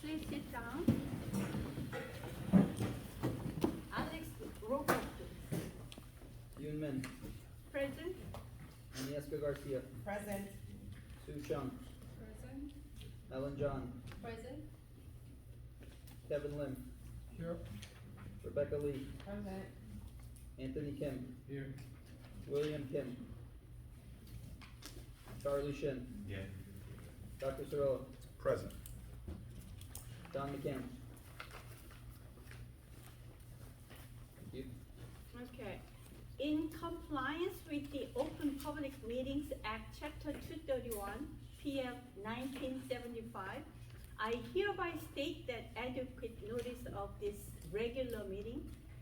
please sit down. Alex, roll call please. Yoon Min, Present? Agnieszka Garcia, Present. Sue Chung, Present. Ellen John, Present. Kevin Lim, Here. Rebecca Lee, Present. Anthony Kim, Here. William Kim, Charlie Shin, Yeah. Dr. Cirillo, Present. Don McCann. Thank you. Okay. In compliance with the Open Public Meetings Act, Chapter 231, PL 1975, I hereby state that adequate notice of this regular meeting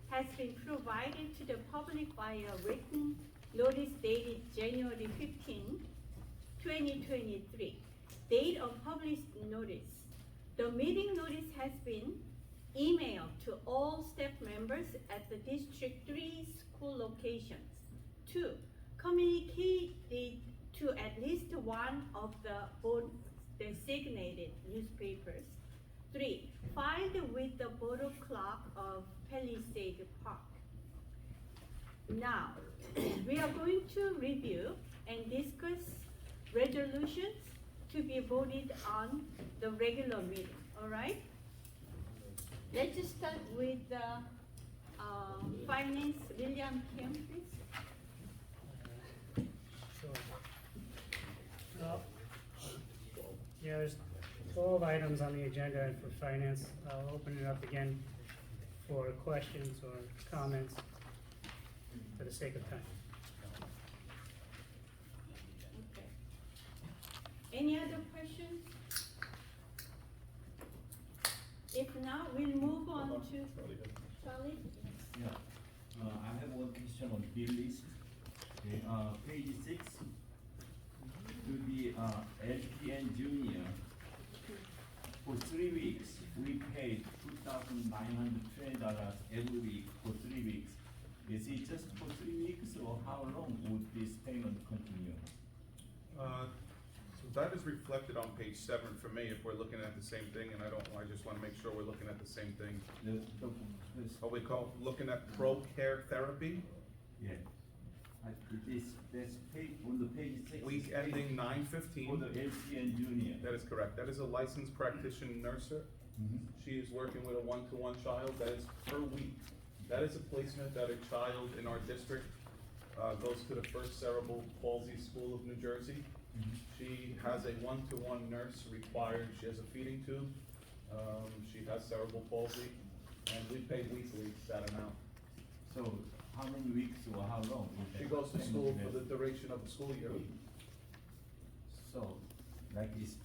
has been provided to the public by a written notice dated January 15, 2023. Date of published notice. The meeting notice has been emailed to all staff members at the District 3 school locations. 2. Communicated to at least one of the board designated newspapers. 3. Filed with the board clerk of Palisades Park. Now, we are going to review and discuss resolutions to be voted on the regular meeting, all right? Let's just start with the finance, William Kim, please. Sure. Well, yeah, there's 12 items on the agenda and for finance. I'll open it up again for questions or comments for the sake of time. Okay. Any other questions? If not, we'll move on to Charlie. Yeah, I have one question on bill list. Okay, page 6, to the LPN junior, for 3 weeks, we paid $2,920 every week for 3 weeks. Is it just for 3 weeks, or how long would this payment continue? So that is reflected on page 7 for me, if we're looking at the same thing, and I just wanna make sure we're looking at the same thing. This, What we call, looking at pro care therapy, yeah. This page, on the page 6. week is ending paid 9/15. For the LPN junior. That is correct. That is a licensed practitioner nurse. Mhm. She is working with a one-to-one child. That is per week. That is a placement that a child in our district goes to the First Cerebral Palsy School of New Jersey. Mhm. She has a one-to-one nurse required. She has a feeding tube. She has cerebral palsy, and we pay weekly that amount. So how many weeks or how long? would She that goes to payment school be? for the duration of the school year. So, like it's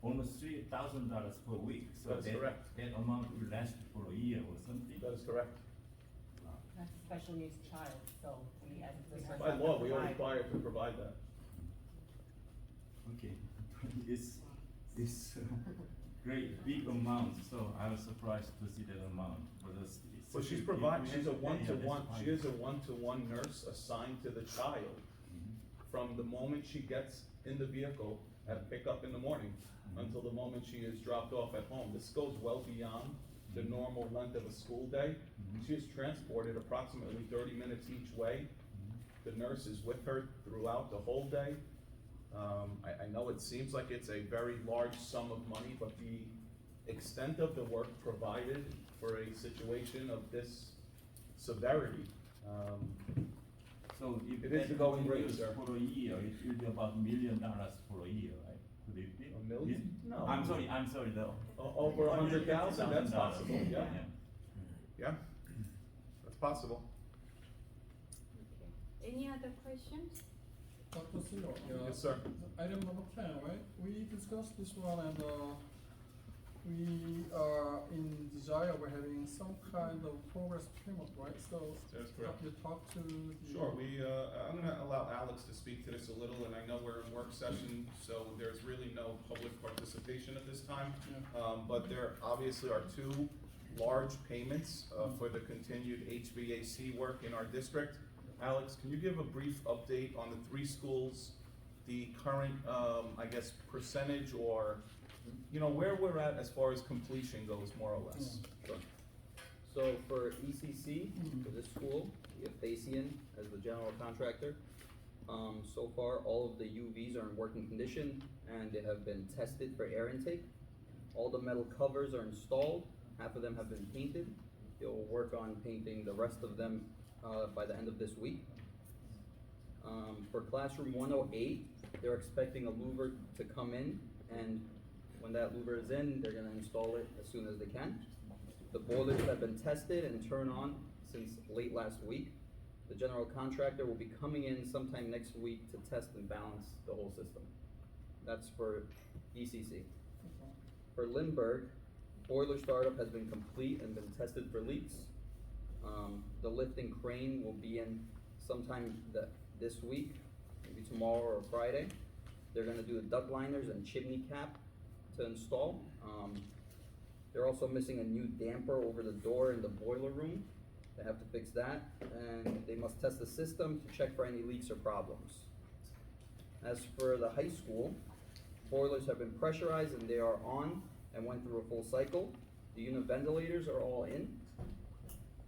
almost $3,000 per week, so That's correct. that amount will last for a year or something? That is correct. That's a special needs child, so we as a district. By have to law, we are provide- required to provide that. Okay, it's great, big amount, so I was surprised to see that amount for this. Well, she's she's a one-to-one, she is a one-to-one nurse assigned to the child from the moment she gets in the vehicle at pickup in the morning until the moment she is dropped off at home. This goes well beyond the normal length of a school day. She is transported approximately 30 minutes each way. The nurse is with her throughout the whole day. I know it seems like it's a very large sum of money, but the extent of the work provided for a situation of this severity, So if It is that the going rate, continues sir. for a year, it will be about $1 million for a year, right? Could it be? $1 million? Is- No. I'm sorry, though. Over 100,000, that's possible, yeah, Yeah. yeah, that's possible. Okay. Any other questions? Dr. Silo, Yes, sir. item number 10, right? We discussed this one and, we are in desire, we're having some kind of progress payment, right? So. That's correct. You talk to the. Sure, I'm gonna allow Alex to speak to this a little, and I know we're in work session, so there's really no public participation at this time. Yeah. But there obviously are 2 large payments, for the continued HVAC work in our district. Alex, can you give a brief update on the 3 schools, the current, I guess, percentage or you know, where we're at as far as completion goes, more or less. Sure. So for ECC, for this school, we have Phalician as the general contractor. So far, all of the UVs are in working condition and they have been tested for air intake. All the metal covers are installed, half of them have been painted. They'll work on painting the rest of them by the end of this week. For classroom 108, they're expecting a louver to come in, and when that louver is in, they're gonna install it as soon as they can. The boilers have been tested and turned on since late last week. The general contractor will be coming in sometime next week to test and balance the whole system. That's for ECC. For Lindbergh, boiler startup has been complete and been tested for leaks. The lifting crane will be in sometime this week, maybe tomorrow or Friday. They're gonna do the duct liners and chimney cap to install. They're also missing a new damper over the door in the boiler room. They have to fix that, and they must test the system to check for any leaks or problems. As for the high school, boilers have been pressurized and they are on and went through a full cycle. The unit ventilators are all in.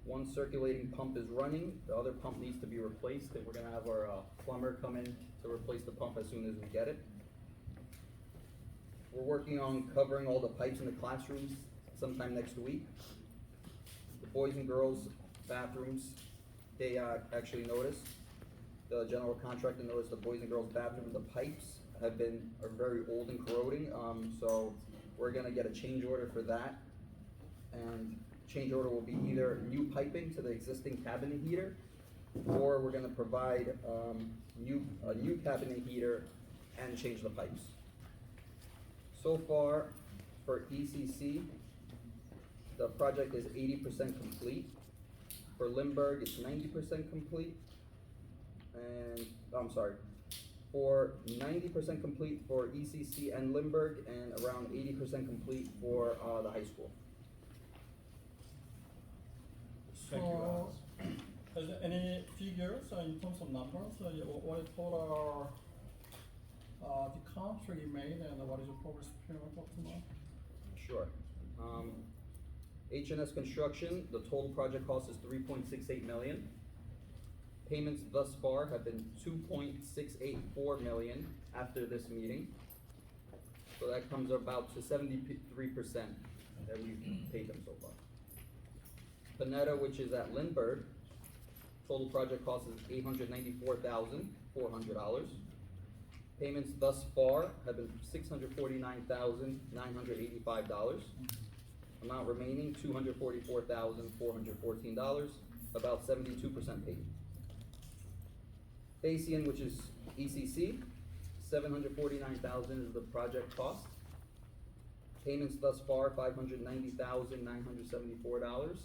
One circulating pump is running, the other pump needs to be replaced, and we're gonna have our plumber come in to replace the pump as soon as we get it. We're working on covering all the pipes in the classrooms sometime next week. The boys and girls bathrooms, they actually noticed, the general contractor noticed the boys and girls bathroom, the pipes are very old and corroding, so we're gonna get a change order for that. And change order will be either new piping to the existing cabinet heater, or we're gonna provide a new cabinet heater and change the pipes. So far, for ECC, the project is 80% complete. For Lindbergh, it's 90% complete. And, I'm sorry, for 90% complete for ECC and Lindbergh, and around 80% complete for the high school. Thank you, So, Alex. is there any figures in terms of numbers, what is total, the contract you made and what is your progress payment up to now? Sure. H&S Construction, the total project cost is 3.68 million. Payments thus far have been 2.684 million after this meeting. So that comes about to 73% that we've paid them so far. Panetta, which is at Lindbergh, total project cost is $894,400. Payments thus far have been $649,985. Amount remaining, $244,414, about 72% paid. Phalician, which is ECC, $749,000 is the project cost. Payments thus far, $590,974.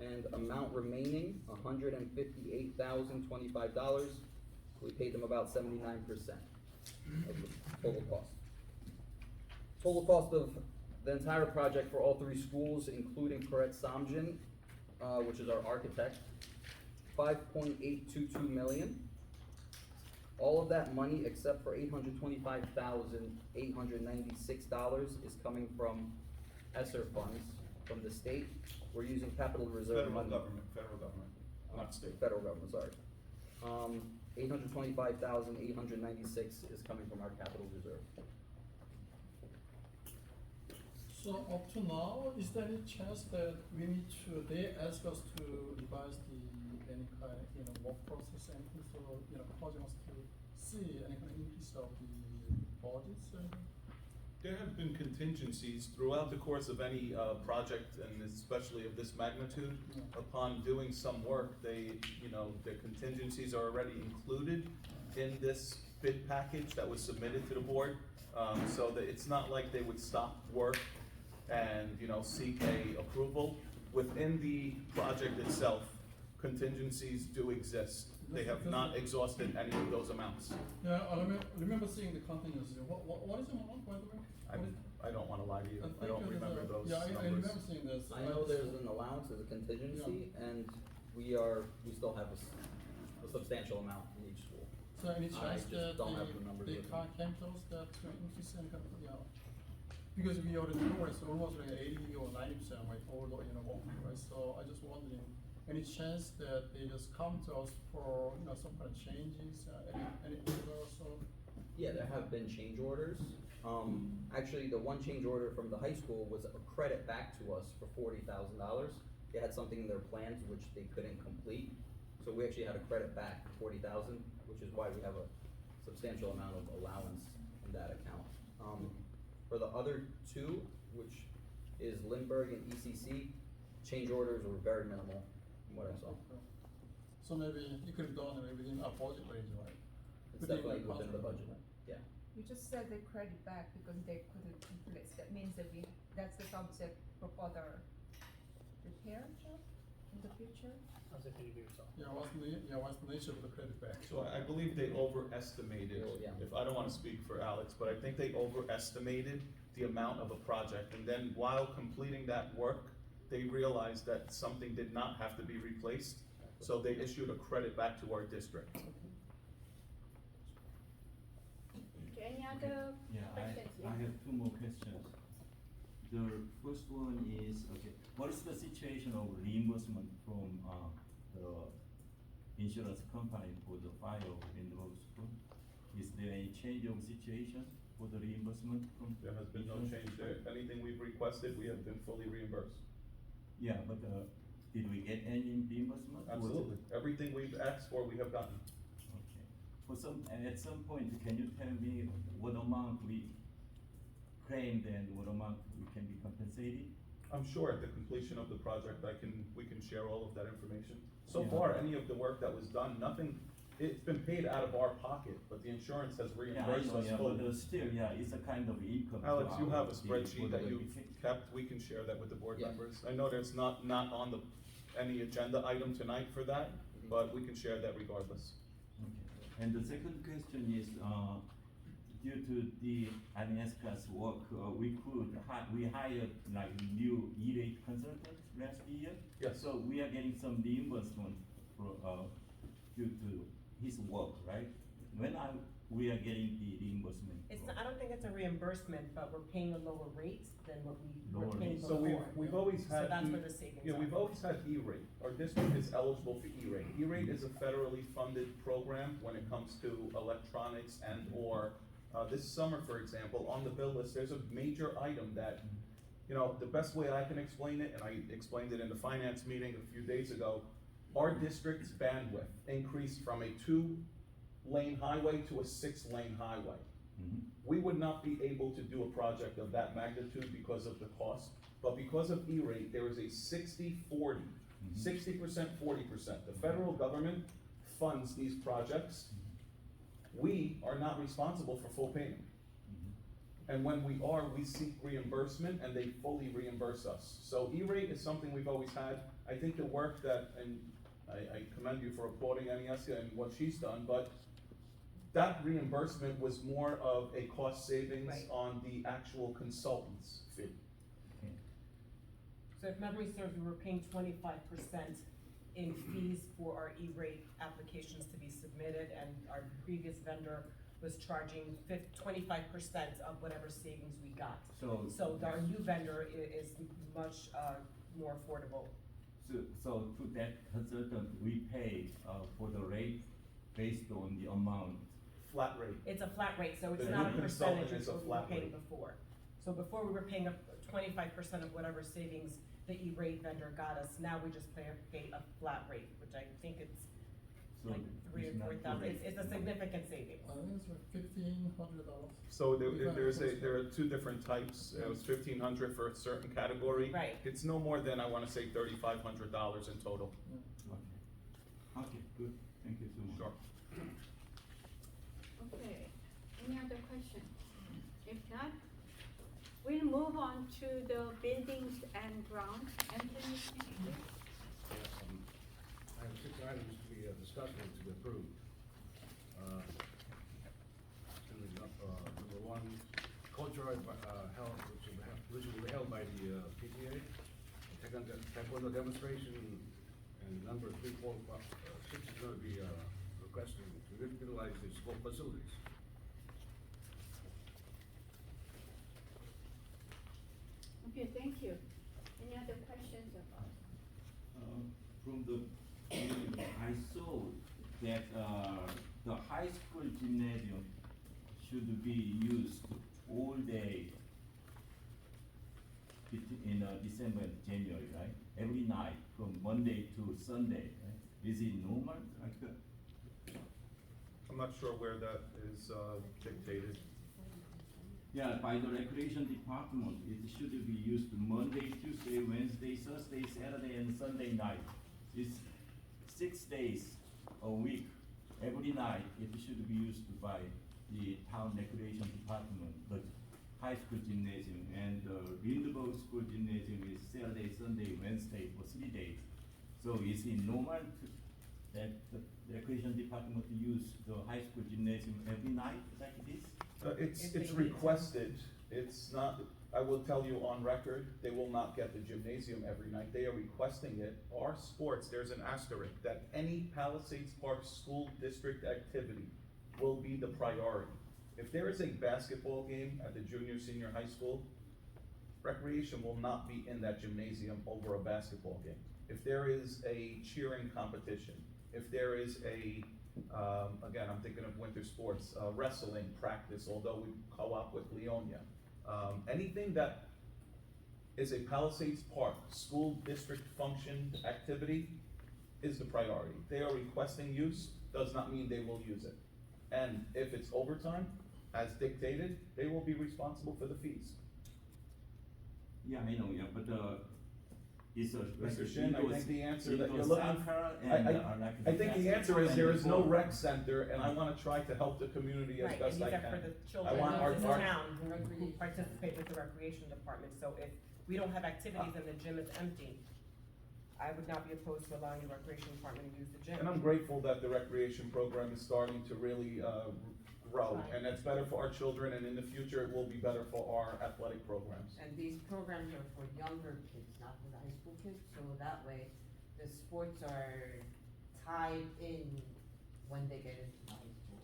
And amount remaining, $158,025. We paid them about 79% of the total cost. Total cost of the entire project for all three schools, including Perret Samjin, which is our architect, $5.822 million. All of that money, except for $825,896, is coming from ESSER funds from the state. We're using capital reserve money. Federal government, not state. Federal government, sorry. $825,896 is coming from our capital reserve. So up to now, is there any chance that we need to, they ask us to revise any kind of, work process, anything, so, causing us to see any kind of increase of the budgets or anything? There have been contingencies throughout the course of any project, and especially of this magnitude. Yeah. Upon doing some work, the contingencies are already included in this bid package that was submitted to the board. So that it's not like they would stop work and, seek a approval. Within the project itself, contingencies do exist. They have not exhausted any of those amounts. Yeah, I remember seeing the contingency. What is the amount, by the way? I don't wanna lie to you, I think don't it is, remember those Yeah, I numbers. remember seeing this. I know there's an allowance as a contingency, and we still have a substantial amount in each school. So any I chance just that don't have the numbers they with me. can't tell us that to increase any kind of, because we already know it's almost like 80 or 90%, like all the, walking, right? So I just wondering, any chance that they just come to us for, some kind of changes, any order or so? Yeah, there have been change orders. Actually, the one change order from the high school was a credit back to us for $40,000. They had something in their plans which they couldn't complete, so we actually had a credit back for $40,000, which is why we have a substantial amount of allowance in that account. For the other two, which is Lindbergh and ECC, change orders were very minimal from what I saw. So maybe you could have done it within our budget range, right? It's definitely within the budget, yeah. You just said they credit back because they couldn't complete. That means that that's the subject for further repair job in the future? How's it gonna be resolved? What's the nature of the credit back? So I believe they overestimated, Oh, yeah. if, I don't wanna speak for Alex, but I think they overestimated the amount of a project, and then while completing that work, they realized that something did not have to be replaced, so they issued a credit back to our district. Okay, any other Yeah, questions? I have two more questions. The first one is, okay, what is the situation of reimbursement from, the insurance company for the fire in the school? Is there any change of situation for the reimbursement from? There has been no insurance change there. company? Anything we've requested, we have been fully reimbursed. Yeah, but, did we get any reimbursement? Was it- Absolutely. Everything we've asked for, we have gotten. Okay. At some point, can you tell me what amount we claimed and what amount we can be compensated? I'm sure at the completion of the project, we can share all of that information. So Yeah. far, any of the work that was done, nothing, it's been paid out of our pocket, but the insurance has Yeah, I reimbursed know, us yeah, fully. but still, yeah, it's a kind of income. to Alex, you our have a team spreadsheet for that the you've education. kept, we can share that with the board Yeah. members. I know there's not on any agenda item tonight for that, but we can share that regardless. Okay. And the second question is, due to the Agnieszka's work, we hired like new E-rate consultants last year. Yes. So we are getting some reimbursement for, due to his work, right? We are getting the reimbursement? It's, from- I don't think it's a reimbursement, but we're paying a lower rate than what we were Lower paying rate. So before. we've always So had. that's where the savings Yeah, are. we've always had E-rate. Our district is eligible for E-rate. E-rate is a federally funded program when it comes to electronics and/or, this summer, for example, on the bill list, there's a major item that, the best way I can explain it, and I explained it in the finance meeting a few days ago, our district's bandwidth increased from a 2-lane highway to a 6-lane highway. Mhm. We would not be able to do a project of that magnitude because of the cost, but because of E-rate, there is a 60-40, 60%, 40%. The federal government funds these projects. We are not responsible for full payment. And when we are, we seek reimbursement and they fully reimburse us. So E-rate is something we've always had. I think the work that, and I commend you for applauding Agnieszka and what she's done, but that reimbursement was more of a cost savings Right. on the actual consultant's fee. Okay. So if memory serves, we were paying 25% in fees for our E-rate applications to be submitted, and our previous vendor was charging 25% of whatever savings we got. So our new vendor is much, more affordable. So to that consultant, we pay, for the rate based on the amount. Flat rate. It's a flat rate, so it's The not a new consultant percentage is of a what we were flat paying rate. before. So before we were paying 25% of whatever savings the E-rate vendor got us, now we just pay a flat rate, which I think it's So like $3,000 it's or not $4,000, correct. it's a significant savings. I think it's like $1,500. So there are two different types. It was 1,500 for a certain category. Right. It's no more than, I wanna say, $3,500 in total. Okay. Okay, good, thank you so much. Sure. Okay, any other question? If not, we'll move on to the buildings and grounds. Anthony, please. I have 6 items to be discussed and to be approved. Number 1, cultural health, which will be held by the PTA. Taekwondo demonstration, and number 3, 4, 6 is going to be requesting to utilize the school facilities. Okay, thank you. Any other questions about? From the, I saw that, the high school gymnasium should be used all day in December and January, right? Every night, from Monday to Sunday, right? Is it normal like that? I'm not sure where that is dictated. Yeah, by the recreation department, it should be used Monday, Tuesday, Wednesday, Thursday, Saturday, and Sunday night. It's 6 days a week, every night, it should be used by the town recreation department, the high school gymnasium, and the Lindbergh School Gymnasium is Saturday, Sunday, Wednesday for 3 days. So is it normal that the recreation department use the high school gymnasium every night like this? It's requested, it's not, I will tell you on record, they will not get the gymnasium every night, they are requesting it. Our sports, there's an asterisk, that any Palisades Park School District activity will be the priority. If there is a basketball game at the junior, senior high school, recreation will not be in that gymnasium over a basketball game. If there is a cheering competition, if there is a, again, I'm thinking of winter sports, wrestling practice, although we co-op with Leonia. Anything that is a Palisades Park school district function activity is the priority. They are requesting use, does not mean they will use it. And if it's overtime, as dictated, they will be responsible for the fees. Yeah, I know, yeah, but, it's a. Mr. Shin, I think the answer that you're indoor looking soccer I- and, I- like I think the answer is basketball there and is no football. rec center, and I wanna try to help the community as Right, best and I these can. are for the I children want in our- the our- town who participate with the recreation department, so if we don't have activities and the gym is empty, I would not be opposed to allowing the recreation department to use the gym. And I'm grateful that the recreation program is starting to really, grow, Right. and that's better for our children, and in the future, it will be better for our athletic programs. And these programs are for younger kids, not for the high school kids, so that way the sports are tied in when they get into high school.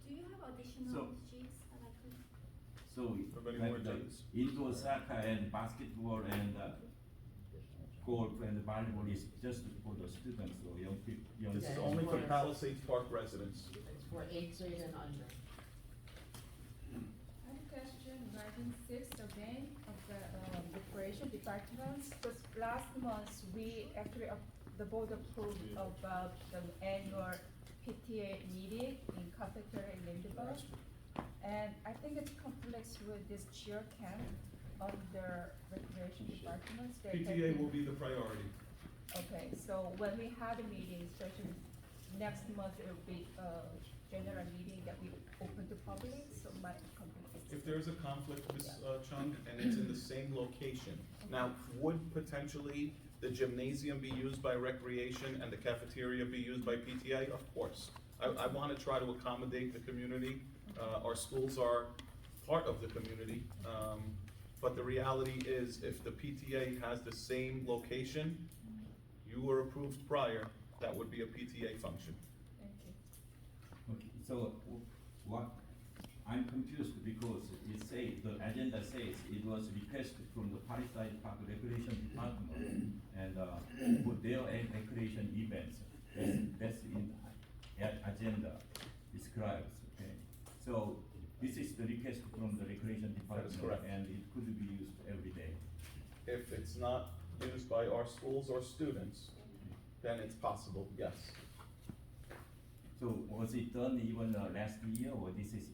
Do you have additional So- sheets that I could? So, Anybody like more the dates? indoor soccer and basketball and, golf and volleyball is just for the students or young people, young. This is Yeah, only for it's- Palisades Park residents. It's for 8th grade and under. I have a question regarding 6 again of the recreation departments, because last month, we actually, the board approved about the annual PTA meeting in cafeteria in Lindbergh. And I think it conflicts with this cheer camp under recreation departments. They're PTA taking- will be the priority. Okay, so when we had a meeting, especially next month, it will be a general meeting that we open to public, so my conflict. If there's a conflict, Ms. Chung, and it's in the same location, now, would potentially the gymnasium be used by recreation and the cafeteria be used by PTA? Of course. I wanna try to accommodate the community. Our schools are part of the community. But the reality is, if the PTA has the same location, you were approved prior, that would be a PTA function. Thank you. Okay, so what, I'm confused because it say, the agenda says it was requested from the Palisades Park Recreation Department and, for their recreation events. That's in agenda describes, okay? So this is the request from the recreation department. correct. And it could be used every day. If it's not used by our schools or students, then it's possible, yes. So was it done even last year or this is?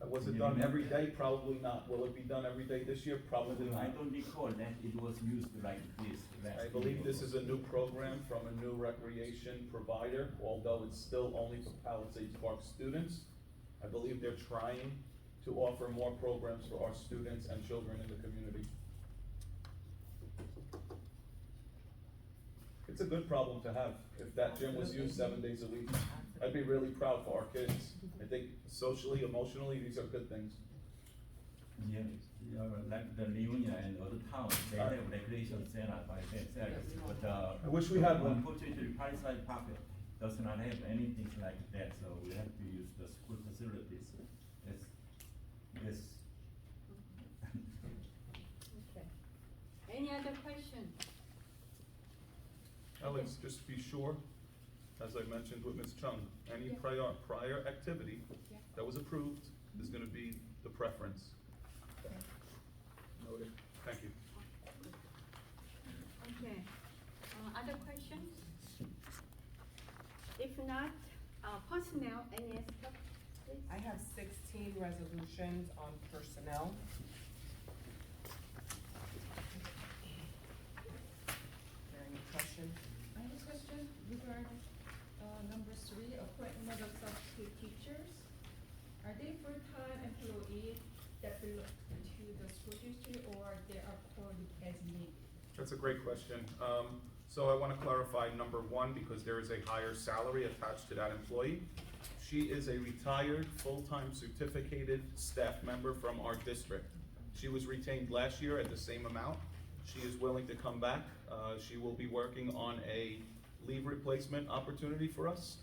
Was it done every day? Probably not. Will it be done every day this year? Probably I not. don't recall that it was used like this last year. I believe this is a new program from a new recreation provider, although it's still only for Palisades Park students. I believe they're trying to offer more programs for our students and children in the community. It's a good problem to have, if that gym was used 7 days a week. I'd be really proud for our kids. I think socially, emotionally, these are good things. Yeah, like the Leonia and other towns, they have recreation center by themselves, but, I wish we had one. unfortunately, Palisades Park does not have anything like that, so we have to use the school facilities. Yes, yes. other questions? Alex, just to be sure, as I mentioned with Ms. Chung, any Yeah. prior activity Yeah. that was approved is gonna be the preference. Noted. Thank you. Okay, other questions? If not, personnel, any stuff, please? I have 16 resolutions on personnel. Are there any questions? I have a question regarding, number 3, appointment of substitute teachers. Are they full-time employees that belong to the school district or they are called as needed? That's a great question. So I wanna clarify number one, because there is a higher salary attached to that employee. She is a retired, full-time certificated staff member from our district. She was retained last year at the same amount. She is willing to come back. She will be working on a leave replacement opportunity for us.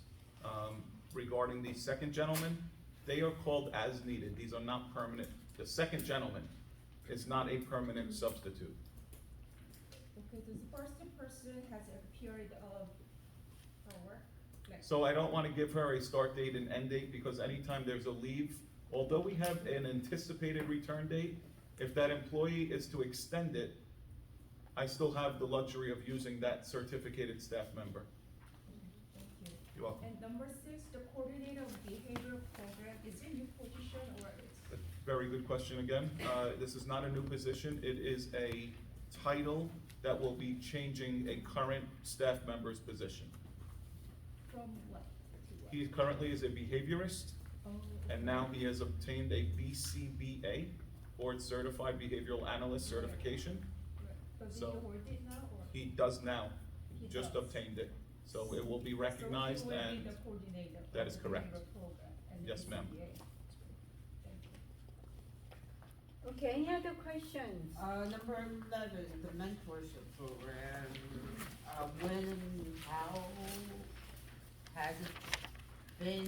Regarding the second gentleman, they are called as needed. These are not permanent. The second gentleman is not a permanent substitute. Okay, this first person has a period of work, like. So I don't wanna give her a start date and end date, because anytime there's a leave, although we have an anticipated return date, if that employee is to extend it, I still have the luxury of using that certificated staff member. Thank you. You're welcome. And number 6, the coordinator of behavioral program, is it new position or it's? Very good question again. This is not a new position. It is a title that will be changing a current staff member's position. From what to what? He currently is a behaviorist, Oh, and now he has obtained a BCBA, Board Certified Behavioral Analyst certification. right. Does he so- hold it now or? He does now, He just does. obtained it. So it will be recognized So he will and be the coordinator. that of is the correct. behavioral program and the Yes, ma'am. BCBA. Thank you. Okay, any other questions? Number 11, the mentorship program, when and how has it been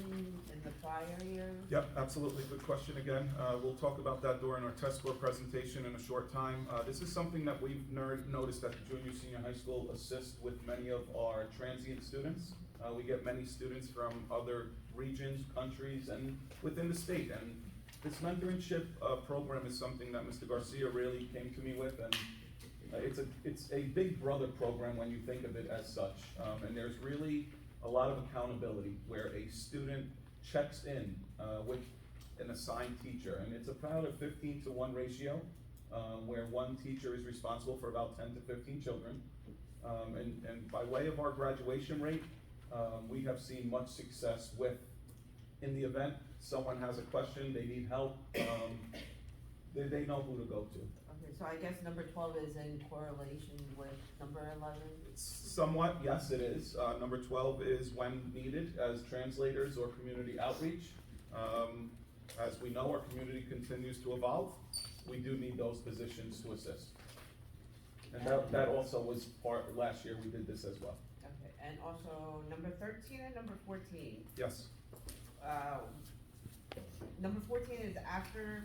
in the prior years? Yep, absolutely, good question again. We'll talk about that during our test score presentation in a short time. This is something that we've noticed at the junior, senior high school assist with many of our transient students. We get many students from other regions, countries, and within the state. And this mentorship program is something that Mr. Garcia really came to me with, and it's a big brother program when you think of it as such. And there's really a lot of accountability where a student checks in with an assigned teacher, and it's about a 15-to-1 ratio, where one teacher is responsible for about 10 to 15 children. And by way of our graduation rate, we have seen much success with, in the event someone has a question, they need help, they know who to go to. Okay, so I guess number 12 is in correlation with number 11? Somewhat, yes, it is. Number 12 is when needed as translators or community outreach. As we know, our community continues to evolve. We do need those positions to assist. And that also was part, last year we did this as well. Okay, and also number 13 and number 14. Yes. Number 14 is after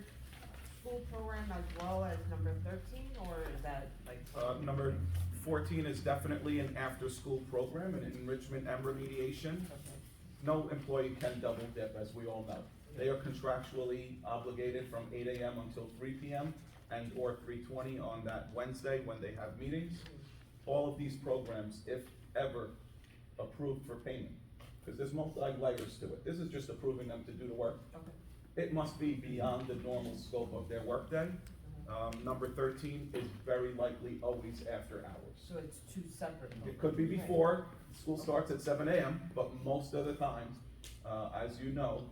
school program as well as number 13, or is that like? Number 14 is definitely an after-school program, an enrichment and remediation. Okay. No employee can double dip, as we all know. They are contractually obligated from 8 AM until 3 PM and or 3:20 on that Wednesday when they have meetings. All of these programs, if ever approved for payment, because there's multi-layers to it. This is just approving them to do the work. Okay. It must be beyond the normal scope of their workday. Number 13 is very likely always after hours. So it's two separate. It could be before, school starts at 7 AM, but most of the times, as you know,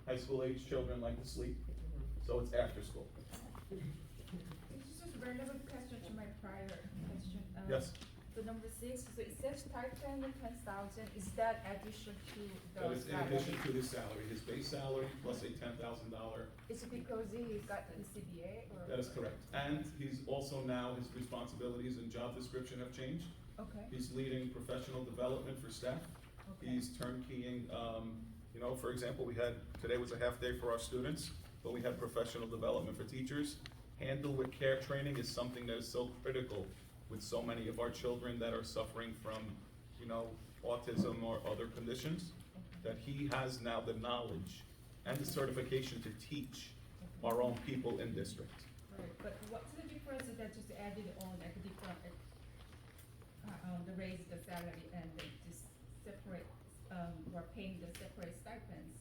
high school age children like to sleep, so it's after school. This is just a relevant question to my prior question. Yes, The number 6, so it says stipend 10,000, is that addition to the that is in salary? addition to his salary, his base salary plus a $10,000, Is it because he got the CBA or? that is correct. And he's also now, his responsibilities and job description have changed. Okay, He's leading professional development for staff. okay. He's turnkeying, for example, today was a half day for our students, but we had professional development for teachers. handle with care training is something that is so critical with so many of our children that are suffering from, you know, autism or other conditions, that he has now the knowledge and the certification to teach our own people in district. Right, but what's the difference that just added on like different, the raise the salary and they just separate, we're paying the separate stipends?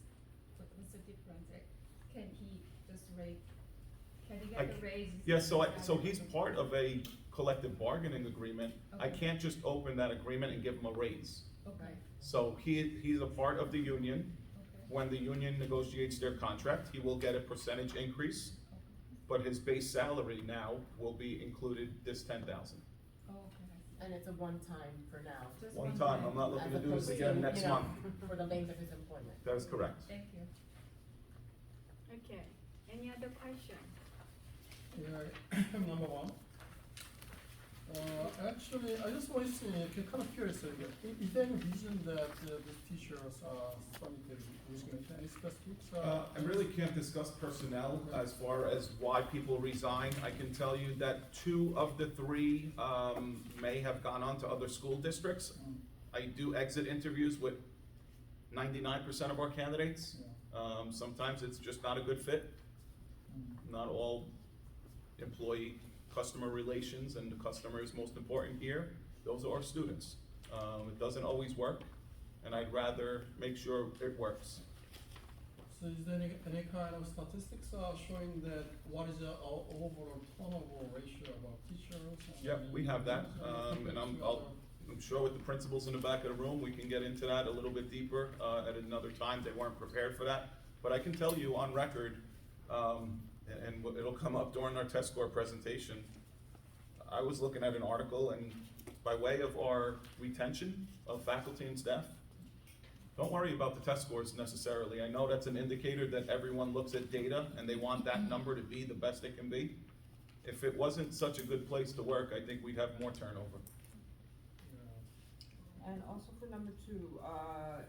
What's the difference? Like, can he just raise, can he get the raise? Yeah, so he's part of a collective bargaining agreement. I Okay. can't just open that agreement and give him a raise. Okay, So he's a part of the union. okay, When the union negotiates their contract, he will get a percentage increase, but his base salary now will be included this 10,000. oh, okay. And it's a one-time for now. Just One time, I'm not looking to do this again next month. For the length of his employment. That is correct. Thank you. Okay, any other question? Yeah, number one. Actually, I just want to say, kind of curious, is there any reason that the teachers are starting to resignate? Any specifics? I really can't discuss personnel as far as why people resign. I can tell you that 2 of the 3 may have gone on to other school districts. I do exit interviews with 99% of our candidates. Sometimes it's just not a good fit. Not all employee customer relations, and the customer is most important here. Those are our students. It doesn't always work, and I'd rather make sure it works. So is there any kind of statistics showing that what is our overall turnover ratio of our teachers? And Yep, we have that, and I'm sure with the principals in the back of the room, we can get into that a little bit deeper at another time. They weren't prepared for that. But I can tell you on record, and it'll come up during our test score presentation, I was looking at an article, and by way of our retention of faculty and staff, don't worry about the test scores necessarily. I know that's an indicator that everyone looks at data and they want that number to be the best it can be. If it wasn't such a good place to work, I think we'd have more turnover. And also for number 2,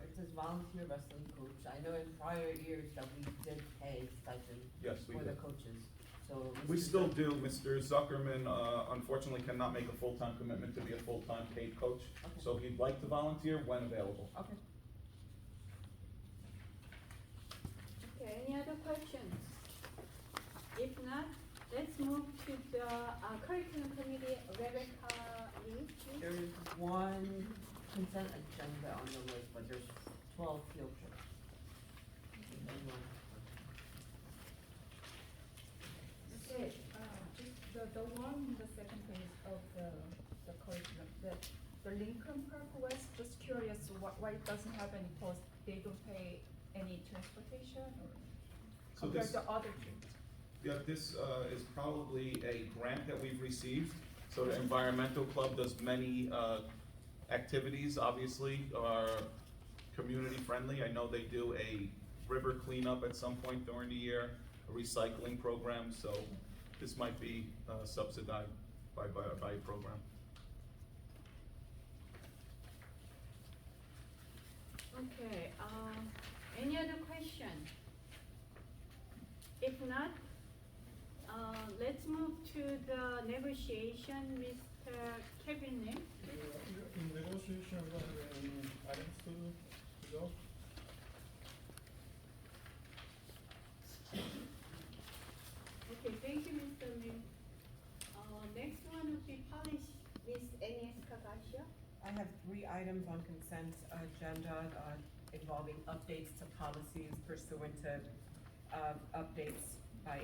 it says volunteer wrestling coach. I know in prior years that we did pay stipend Yes, we for the did. coaches, so. We Mr. still Zuck- do. Mr. Zuckerman, unfortunately cannot make a full-time commitment to be a full-time paid coach. Okay. So he'd like to volunteer when available. Okay. Okay, any other questions? If not, let's move to the curriculum committee, Rebecca Lee, please. There is one consent agenda on the list, but there's 12 field trips. Anyone? Okay, just the one, the second page of the curriculum, the Lincoln Park West, just curious why it doesn't have any post, they don't pay any transportation or So compared this- to other trips? Yeah, this is probably a grant that we've received. So the environmental club does many activities, obviously, are community friendly. I know they do a river cleanup at some point during the year, a recycling program, so this might be subsidized by a program. Okay, any other question? If not, let's move to the negotiation, Mr. Kevin Lim. In negotiation, we don't have any items to go? Okay, thank you, Mr. Lim. Next one would be policy, Ms. Agnes Kagasha. I have 3 items on consent agenda involving updates to policies pursuant to updates by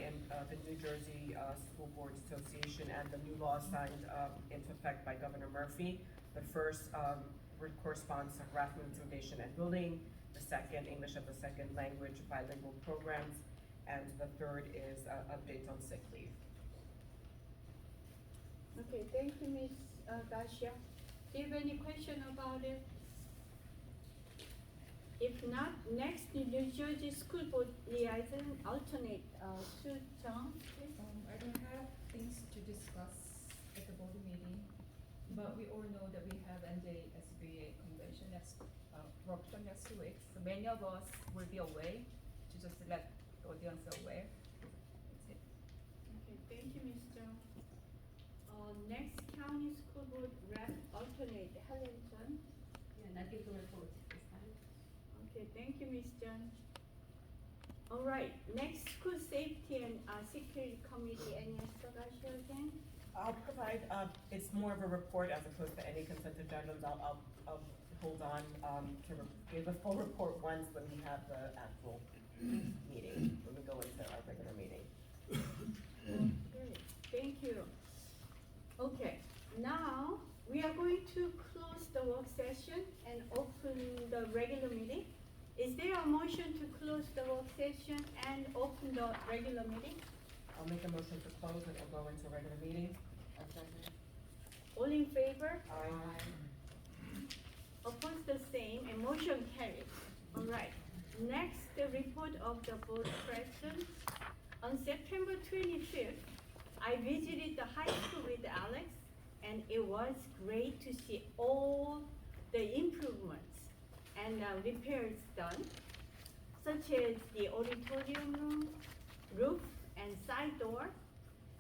the New Jersey School Board Association and the new law signed into effect by Governor Murphy. The first corresponds to harassment, intimidation, and bullying. The second, English as a second language bilingual programs. And the third is updates on sick leave. Okay, thank you, Ms. Garcia. Do you have any question about it? If not, next, the New Jersey School Board Liaison alternate, Sue John, please. I don't have things to discuss at the board meeting, but we all know that we have NJSBA convention workshop next week. So many of us will be away, to just let the audience aware. That's it. Okay, thank you, Next county school board rep alternate, Helen Chun. Yeah, nothing to report this time. Okay, thank you, Ms. Chun. All right, next school safety and security committee, any Sagashi again? I'll provide, it's more of a report as opposed to any consent agendas. I'll hold on, to give a full report once when we have the actual meeting, when we go into our regular meeting. Okay, thank you. Okay, now we are going to close the work session and open the regular meeting. Is there a motion to close the work session and open the regular meeting? I'll make a motion to close and we'll go into regular meeting. All in favor? Aye. Opposed the same, and motion carried. All right, next, the report of the board president. On September 25th, I visited the high school with Alex, and it was great to see all the improvements and repairs done, such as the auditorium room, roof, and side door.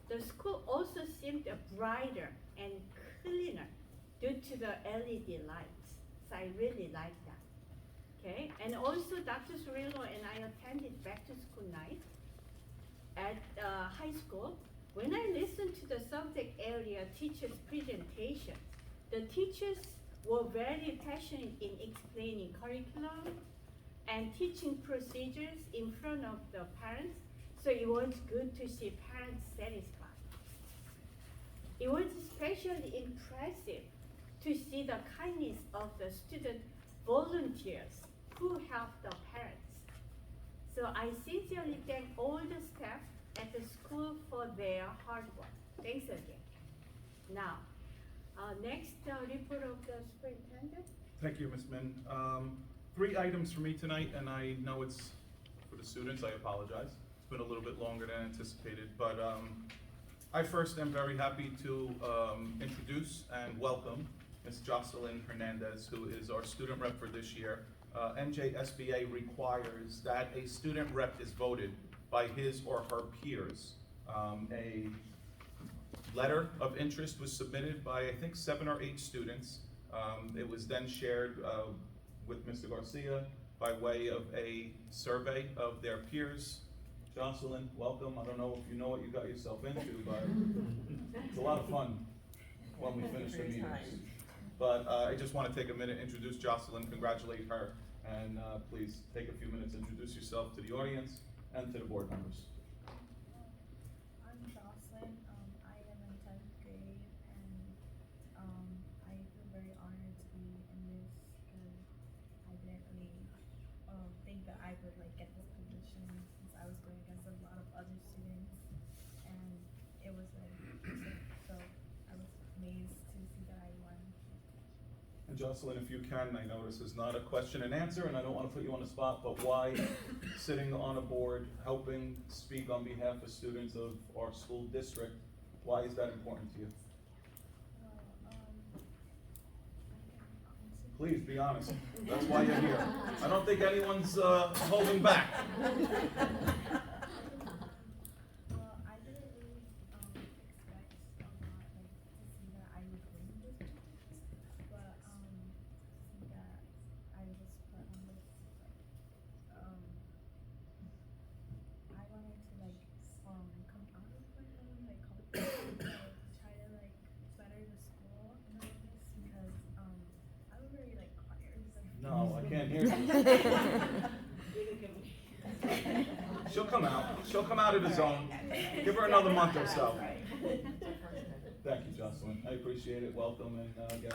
The school also seemed brighter and cleaner due to the LED lights. So I really like that. Okay, and also Dr. Cirillo and I attended back to school night at high school. When I listened to the subject area teachers' presentation, the teachers were very passionate in explaining curriculum and teaching procedures in front of the parents, so it was good to see parents satisfied. It was especially impressive to see the kindness of the student volunteers who helped the parents. So I sincerely thank all the staff at the school for their hard work. Thanks again. Now, next report of the superintendent. Thank you, Ms. Min. 3 items for me tonight, and I know it's for the students, I apologize. It's been a little bit longer than anticipated, but I first am very happy to introduce and welcome Ms. Jocelyn Hernandez, who is our student rep for this year. NJSBA requires that a student rep is voted by his or her peers. A letter of interest was submitted by, I think, 7 or 8 students. It was then shared with Mr. Garcia by way of a survey of their peers. Jocelyn, welcome. I don't know if you know what you got yourself into, but it's a lot of fun when we finish the meetings. But I just want to take a minute, introduce Jocelyn, congratulate her, and please take a few minutes, introduce yourself to the audience and to the board members. I'm Jocelyn. I am in 10th grade, and I feel very honored to be in this because I didn't really think that I would get this position since I was going against a lot of other students, and it was so I was amazed to see that I won. And Jocelyn, if you can, I know this is not a question and answer, and I don't want to put you on the spot, but why sitting on a board, helping speak on behalf of students of our school district, why is that important to you? Please be honest. That's why you're here. I don't think anyone's holding back. Well, I didn't really expect a lot, to see that I would win this position, but see that I was put on this, I wanted to come out of my own comfort zone, try to better the school and all this because I'm a very crier. No, I can't hear you. She'll come out. She'll come out of the zone. Give her another month or so. Thank you, Jocelyn. I appreciate it. Welcome, and again,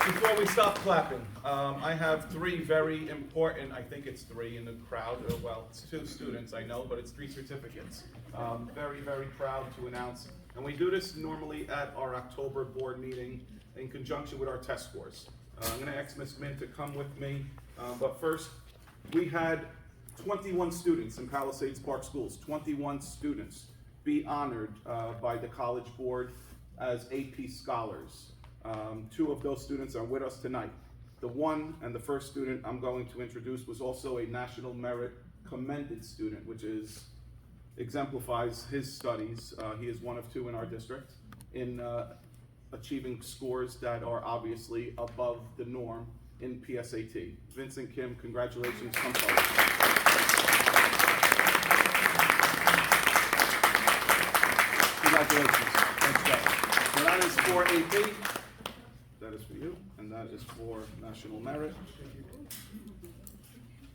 before we stop clapping, I have 3 very important, I think it's 3 in the crowd, well, it's 2 students I know, but it's 3 certificates. Very, very proud to announce, and we do this normally at our October board meeting in conjunction with our test scores. I'm gonna ask Ms. Min to come with me, but first, we had 21 students in Palisades Park Schools, 21 students be honored by the college board as AP scholars. 2 of those students are with us tonight. The one and the first student I'm going to introduce was also a National Merit Commended student, which is exemplifies his studies. He is one of two in our district in achieving scores that are obviously above the norm in PSAT. Vincent Kim, congratulations, come forward. Congratulations. Thanks, Jeff. So that is for AP, that is for you, and that is for National Merit.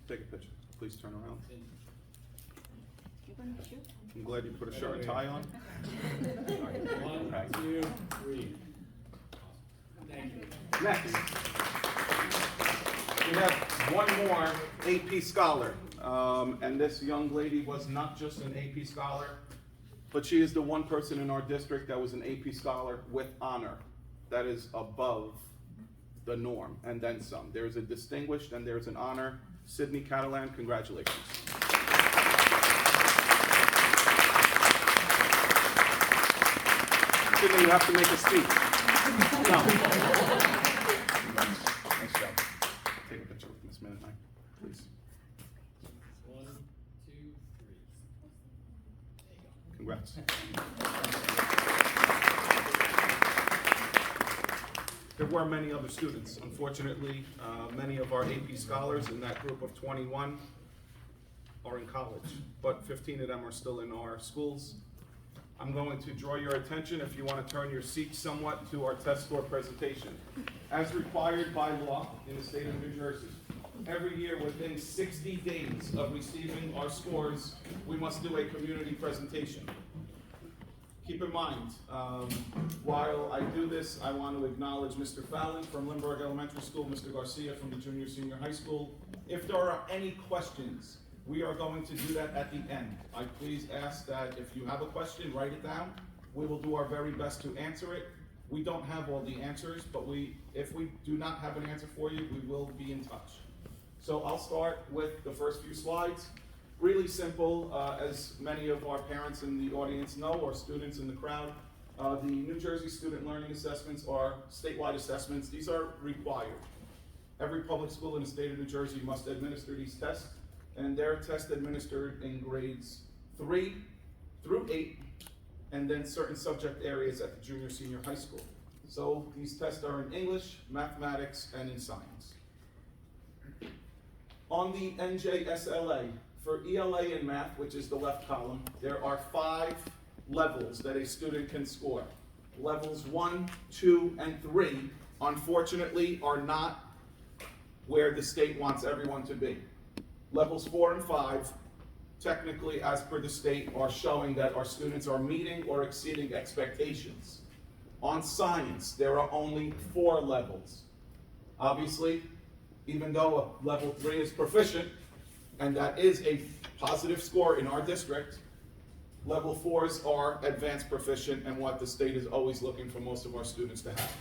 Take a picture. Please turn around. I'm glad you put a shirt and tie on. 1, 2, 3. Thank you. Next, we have one more AP scholar. And this young lady was not just an AP scholar, but she is the one person in our district that was an AP scholar with honor. That is above the norm, and then some. There's a distinguished and there's an honor. Sydney Catalan, congratulations. Sydney, you have to make a speech. No. Nice job. Take a picture with Miss Minute Knight, please. 1, 2, 3. Congrats. There were many other students. Unfortunately, many of our AP scholars in that group of 21 are in college, but 15 of them are still in our schools. I'm going to draw your attention, if you want to turn your seat somewhat, to our test score presentation. As required by law in the state of New Jersey, every year within 60 days of receiving our scores, we must do a community presentation. Keep in mind, while I do this, I want to acknowledge Mr. Fallon from Lindbergh Elementary School, Mr. Garcia from the Junior Senior High School. If there are any questions, we are going to do that at the end. I please ask that if you have a question, write it down. We will do our very best to answer it. We don't have all the answers, but if we do not have an answer for you, we will be in touch. So I'll start with the first few slides. Really simple, as many of our parents in the audience know, or students in the crowd, the New Jersey Student Learning Assessments are statewide assessments. These are required. Every public school in the state of New Jersey must administer these tests, and they're tests administered in grades 3 through 8, and then certain subject areas at the junior senior high school. So these tests are in English, mathematics, and in science. On the NJSLA, for ELA in math, which is the left column, there are 5 levels that a student can score. Levels 1, 2, and 3, unfortunately, are not where the state wants everyone to be. Levels 4 and 5, technically, as per the state, are showing that our students are meeting or exceeding expectations. On science, there are only 4 levels. Obviously, even though a level 3 is proficient, and that is a positive score in our district, level 4s are advanced proficient and what the state is always looking for most of our students to have.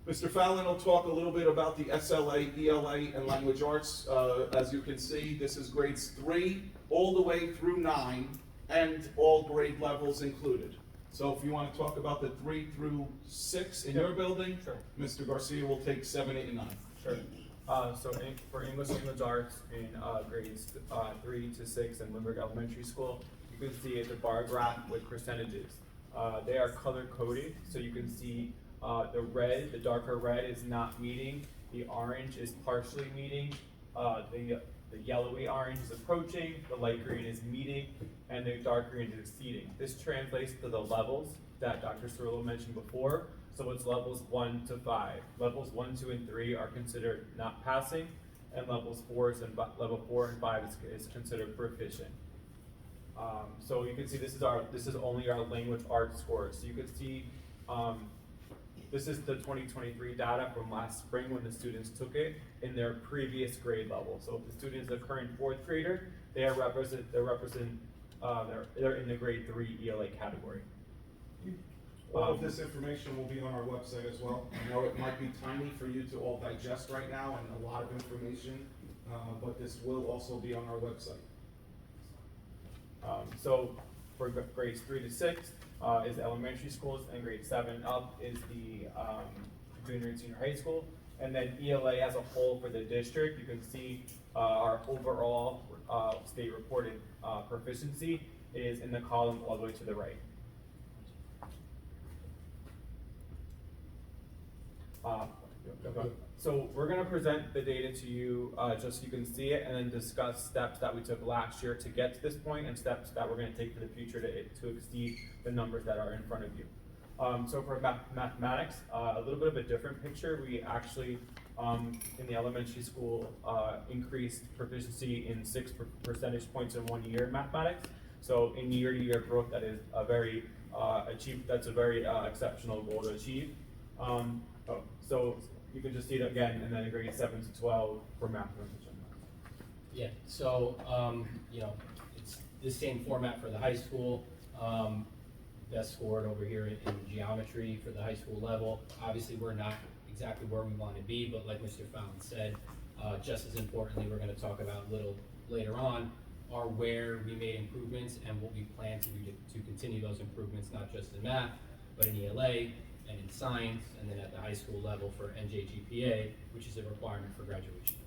Mr. Fallon will talk a little bit about the SLA, ELA, and language arts. As you can see, this is grades 3 all the way through 9, and all grade levels included. So if you want to talk about the 3 through 6 in your building, sure. Mr. Garcia will take 7, 8, and 9. Sure. For English language arts in grades 3 to 6 in Lindbergh Elementary School, you can see the bar graph with percentages. They are color coded, so you can see the red, the darker red is not meeting, the orange is partially meeting, the yellowy orange is approaching, the light green is meeting, and the dark green is exceeding. This translates to the levels that Dr. Cirillo mentioned before. So it's levels 1 to 5. Levels 1, 2, and 3 are considered not passing, and level 4 and 5 is considered proficient. So you can see this is only our language arts scores. So you can see this is the 2023 data from last spring when the students took it in their previous grade level. So if the student is a current 4th grader, they're in the grade 3 ELA category. All of this information will be on our website as well. I know it might be tiny for you to all digest right now and a lot of information, but this will also be on our website. So for grades 3 to 6 is elementary schools, and grade 7 up is the junior and senior high school. And then ELA as a whole for the district, you can see our overall state reported proficiency is in the column all the way to the right. So we're gonna present the data to you just so you can see it, and then discuss steps that we took last year to get to this point and steps that we're gonna take for the future to exceed the numbers that are in front of you. So for mathematics, a little bit of a different picture. We actually, in the elementary school, increased proficiency in 6 percentage points in 1 year in mathematics. So in year-to-year growth, that is a very that's a very exceptional goal to achieve. So you can just see it again, and then in grades 7 to 12 for mathematics. Yeah, so, you know, it's the same format for the high school. Best scored over here in geometry for the high school level. Obviously, we're not exactly where we want to be, but like Mr. Fallon said, just as importantly, we're going to talk about a little later on, are where we made improvements and what we plan to do to continue those improvements, not just in math, but in ELA and in science, and then at the high school level for NJGPA, which is a requirement for graduation.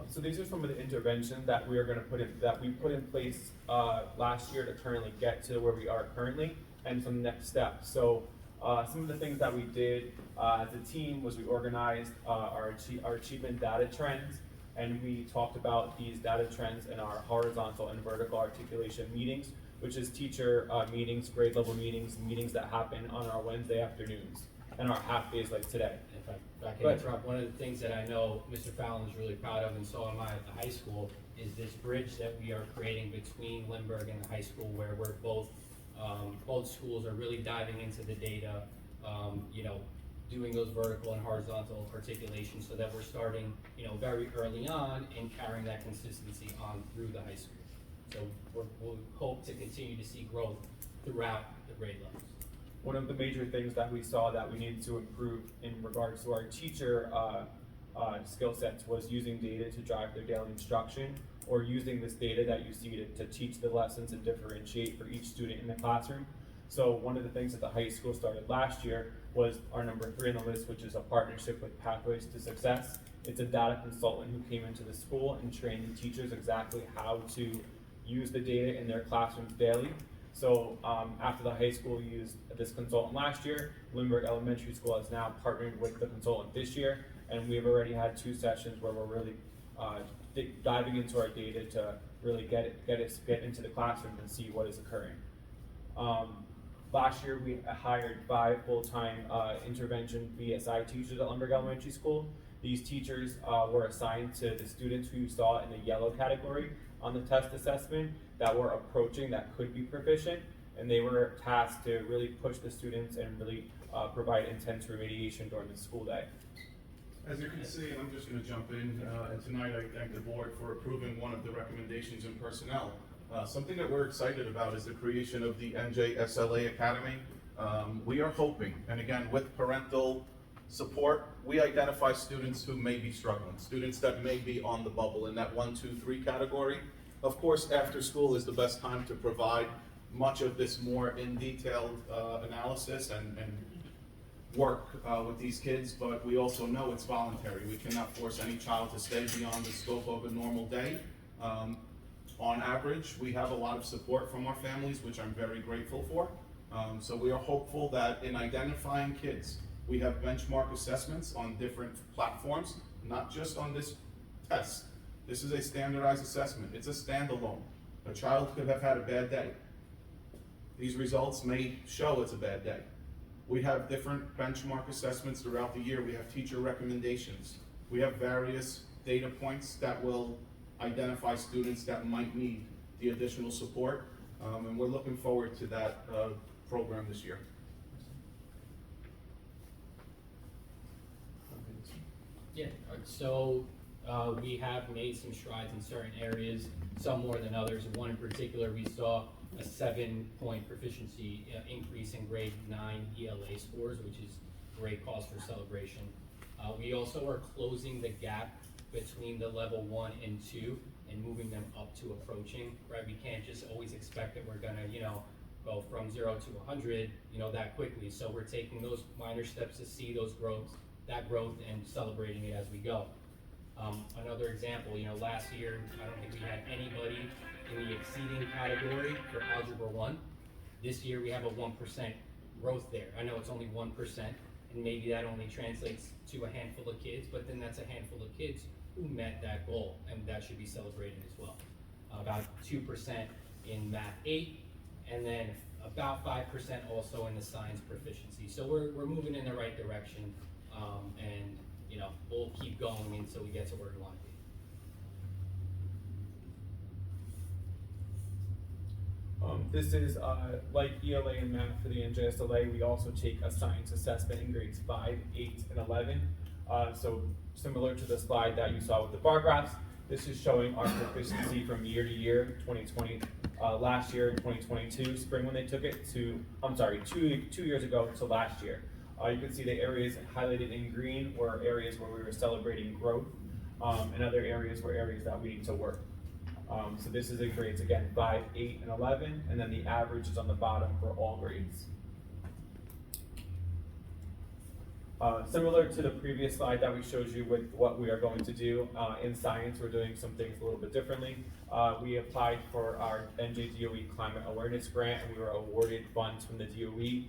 So these are some of the interventions that we are going to put in place last year to currently get to where we are currently, and some next steps. So some of the things that we did as a team was we organized our achievement data trends, and we talked about these data trends in our horizontal and vertical articulation meetings, which is teacher meetings, grade level meetings, meetings that happen on our Wednesday afternoons and our half days like today. If I can interrupt, one of the things that I know Mr. Fallon is really proud of, and so am I at the high school, is this bridge that we are creating between Lindbergh and the high school, where we're both schools are really diving into the data, you know, doing those vertical and horizontal articulations, so that we're starting, you know, very early on and carrying that consistency on through the high school. So we'll hope to continue to see growth throughout the grade levels. One of the major things that we saw that we needed to improve in regards to our teacher skill sets was using data to drive their daily instruction, or using this data that you see to teach the lessons and differentiate for each student in the classroom. So one of the things that the high school started last year was our number 3 on the list, which is a partnership with Pathways to Success. It's a data consultant who came into the school and trained the teachers exactly how to use the data in their classrooms daily. So after the high school used this consultant last year, Lindbergh Elementary School has now partnered with the consultant this year, and we've already had 2 sessions where we're really diving into our data to really get into the classroom and see what is occurring. Last year we hired 5 full-time intervention BSI teachers at Lindbergh Elementary School. These teachers were assigned to the students who you saw in the yellow category on the test assessment that were approaching that could be proficient, and they were tasked to really push the students and really provide intense remediation during the school day. As you can see, and I'm just going to jump in, and tonight I thank the board for approving one of the recommendations in personnel. Something that we're excited about is the creation of the NJSLA Academy. We are hoping, and again, with parental support, we identify students who may be struggling, students that may be on the bubble in that 1, 2, 3 category. Of course, after school is the best time to provide much of this more in detailed analysis and work with these kids, but we also know it's voluntary. We cannot force any child to stay beyond the scope of a normal day. On average, we have a lot of support from our families, which I'm very grateful for. So we are hopeful that in identifying kids, we have benchmark assessments on different platforms, not just on this test. This is a standardized assessment. It's a standalone. A child could have had a bad day. These results may show it's a bad day. We have different benchmark assessments throughout the year. We have teacher recommendations. We have various data points that will identify students that might need the additional support, and we're looking forward to that program this year. Yeah, so we have made some strides in certain areas, some more than others. One in particular, we saw a 7-point proficiency increase in grade 9 ELA scores, which is great cause for celebration. We also are closing the gap between the level 1 and 2 and moving them up to approaching, right? We can't just always expect that we're gonna, you know, go from 0 to 100, that quickly. So we're taking those minor steps to see that growth and celebrating it as we go. Another example, last year, I don't think we had anybody in the exceeding category for Algebra 1. This year, we have a 1% growth there. I know it's only 1%, and maybe that only translates to a handful of kids, but then that's a handful of kids who met that goal, and that should be celebrated as well. About 2% in Math 8, and then about 5% also in the science proficiency. So we're moving in the right direction, and we'll keep going until we get to where we want to be. This is like ELA and math for the NJSLA. We also take a science assessment in grades 5, 8, and 11. So similar to the slide that you saw with the bar graphs, this is showing our proficiency from year to year, 2020, last year, 2022, spring when they took it, to, I'm sorry, two years ago to last year. You can see the areas highlighted in green were areas where we were celebrating growth, and other areas were areas that we need to work. So this is in grades, again, 5, 8, and 11, and then the average is on the bottom for all grades. Similar to the previous slide that we showed you with what we are going to do, in science, we're doing some things a little bit differently. We applied for our NJDOE Climate Awareness Grant, and we were awarded funds from the DOE,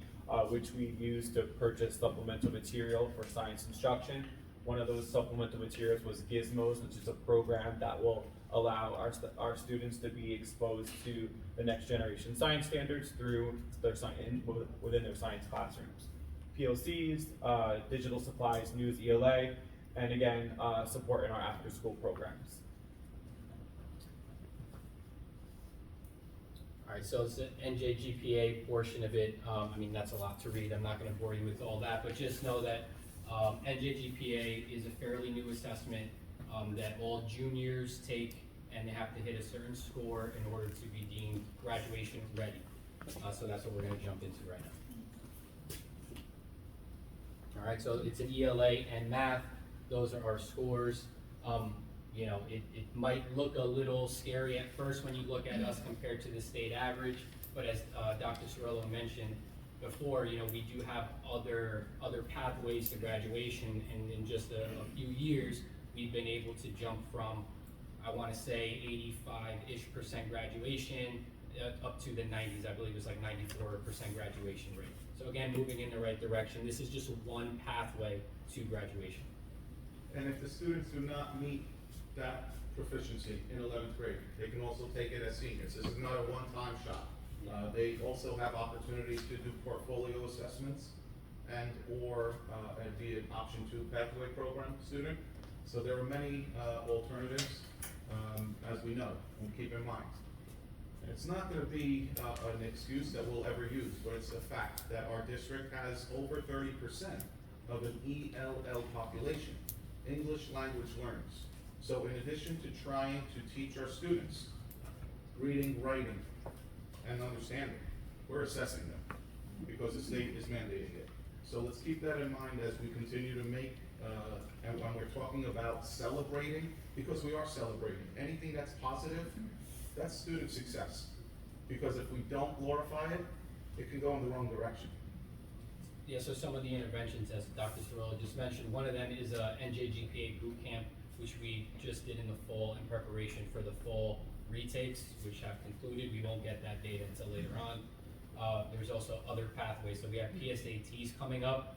which we used to purchase supplemental material for science instruction. One of those supplemental materials was Gizmos, which is a program that will allow our students to be exposed to the next generation science standards through their within their science classrooms. PLCs, digital supplies, news, ELA, and again, support in our after-school programs. All right, so it's the NJGPA portion of it. That's a lot to read. I'm not going to bore you with all that, but just know that NJGPA is a fairly new assessment that all juniors take, and they have to hit a certain score in order to be deemed graduation ready. So that's what we're going to jump into right now. All right, so it's an ELA and math. Those are our scores. It might look a little scary at first when you look at us compared to the state average, but as Dr. Cirillo mentioned before, we do have other pathways to graduation, and in just a few years, we've been able to jump from, I want to say, 85-ish% graduation up to the 90s. I believe it was like 94% graduation rate. So again, moving in the right direction. This is just one pathway to graduation. And if the students do not meet that proficiency in 11th grade, they can also take it as seniors. This is not a one-time shot. They also have opportunities to do portfolio assessments and or be an option 2 pathway program student. So there are many alternatives, as we know, and keep in mind. It's not going to be an excuse that we'll ever use, but it's a fact that our district has over 30% of an ELL population, English language learners. So in addition to trying to teach our students reading, writing, and understanding, we're assessing them because the state is mandating it. So let's keep that in mind as we continue to make, and when we're talking about celebrating, because we are celebrating, anything that's positive, that's student success. Because if we don't glorify it, it can go in the wrong direction. Yeah, so some of the interventions, as Dr. Cirillo just mentioned, one of them is a NJGPA boot camp, which we just did in the fall in preparation for the fall retakes, which have concluded. We won't get that data until later on. There's also other pathways. So we have PSATs coming up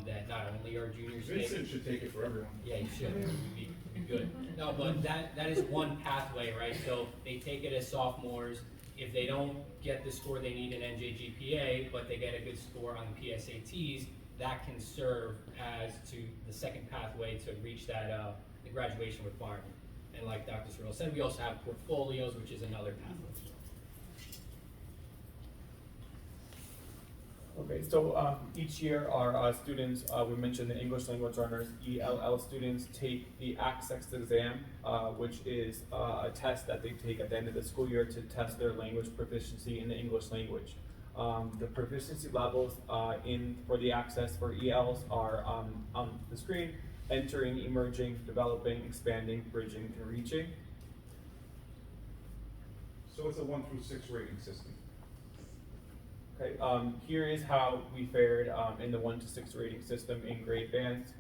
that not only are juniors take. Vincent should take it for everyone. Yeah, you should. Be good. No, but that is one pathway, right? So they take it as sophomores. If they don't get the score they need in NJGPA, but they get a good score on the PSATs, that can serve as to the second pathway to reach that the graduation requirement. And like Dr. Cirillo said, we also have portfolios, which is another pathway. Okay, so each year our students, we mentioned the English language learners, ELL students take the Access exam, which is a test that they take at the end of the school year to test their language proficiency in the English language. The proficiency levels for the Access for ELs are on the screen: entering, emerging, developing, expanding, bridging, and reaching. So it's a 1 through 6 rating system. Okay, here is how we fared in the 1 to 6 rating system in grade bands.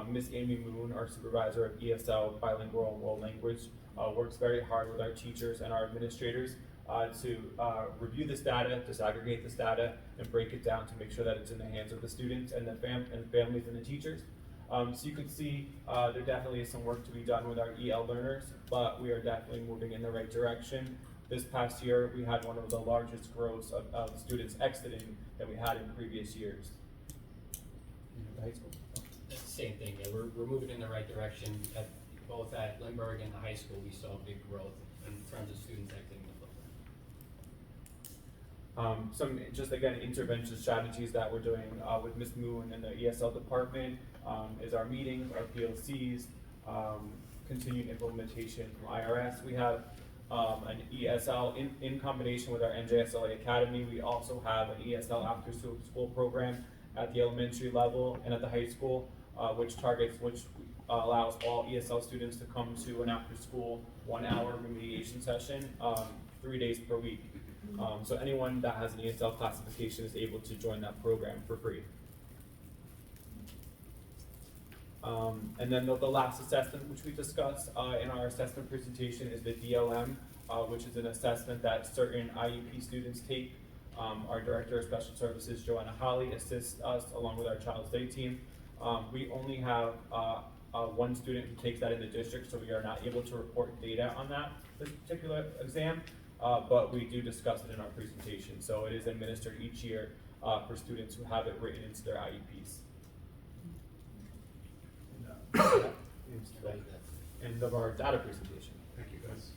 Miss Amy Moon, our supervisor of ESL bilingual and world language, works very hard with our teachers and our administrators to review this data, disaggregate this data, and break it down to make sure that it's in the hands of the students and the families and the teachers. So you can see there definitely is some work to be done with our EL learners, but we are definitely moving in the right direction. This past year, we had one of the largest growths of students exiting that we had in previous years. The high school? Same thing, yeah, we're moving in the right direction. Both at Lindbergh and the high school, we saw big growth in terms of students exiting the program. Some, just again, intervention strategies that we're doing with Ms. Moon and the ESL department is our meetings, our PLCs, continued implementation from IRS. We have an ESL in combination with our NJSLA Academy. We also have an ESL after school program at the elementary level and at the high school, which allows all ESL students to come to an after school 1 hour remediation session 3 days per week. So anyone that has an ESL classification is able to join that program for free. And then the last assessment which we discussed in our assessment presentation is the DLM, which is an assessment that certain IEP students take. Our Director of Special Services, Joanna Holly, assists us along with our Child Study team. We only have one student who takes that in the district, so we are not able to report data on this particular exam, but we do discuss it in our presentation. So it is administered each year for students who have it written into their IEPs. End of our data presentation. Thank you, guys.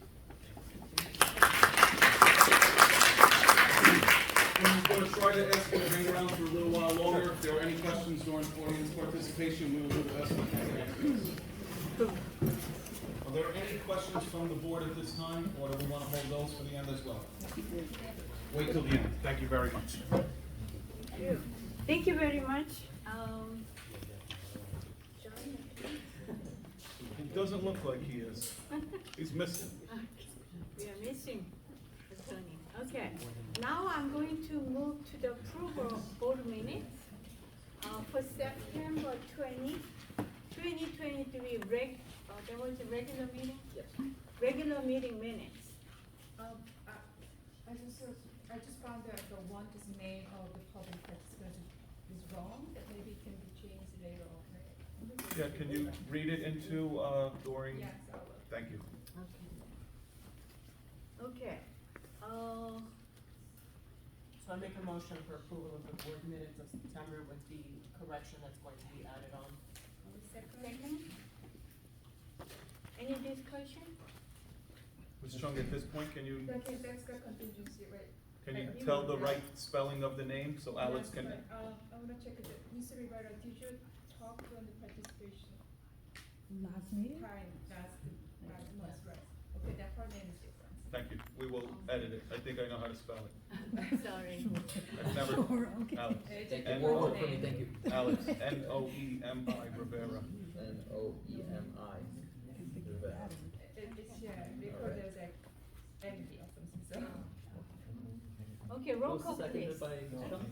We're going to try to ask you to hang around for a little while longer. If there are any questions during audience participation, we will do the best we can to answer those. Are there any questions from the board at this time, or do we want to hold those for the end as well? Wait till the end. Thank you very much. Thank you very much. He doesn't look like he is. He's missing. We are missing attorney. Okay, now I'm going to move to the approval of board minutes for September 20, 2023. There was a regular meeting? Yes. Regular meeting minutes. I just found that the one is name of the public participant is wrong, that maybe it can be changed later on. Yeah, can you read it into during? Yes, I will. Thank you. Okay. So I make a motion for approval of the board minutes of September with the correction that's going to be added on. Second. Any discussion? Ms. Chung, at this point, can you That's the contingency, right? tell the right spelling of the name so Alex can? Right. I wanna check it. Needs to be right. Did you talk on the participation? Last meeting? Time, last month, right? Okay, that part name is different. Thank you. We will edit it. I think I know how to spell it. Sorry. I've never. Okay. Alex. Thank you. N- More work for me, thank you. Alex. Noemi Rivera. Noemi. Rivera. It's, yeah, because there's like envy or something, so. Okay, roll call Seconded please. by Ms. Chung?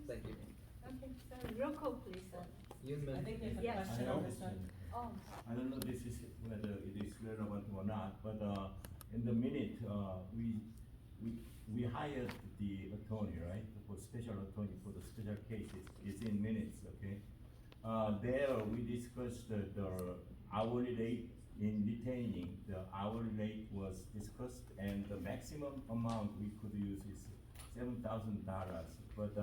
Thank you. Okay, sorry, roll call please. I think there's a Yes. question on this one. Oh, I don't know this is whether it is relevant or not, but in the minute, we hired the attorney, right? For special attorney for the special cases, it's in minutes, okay? There we discussed the hourly rate in retaining. The hourly rate was discussed and the maximum amount we could use is $7,000. But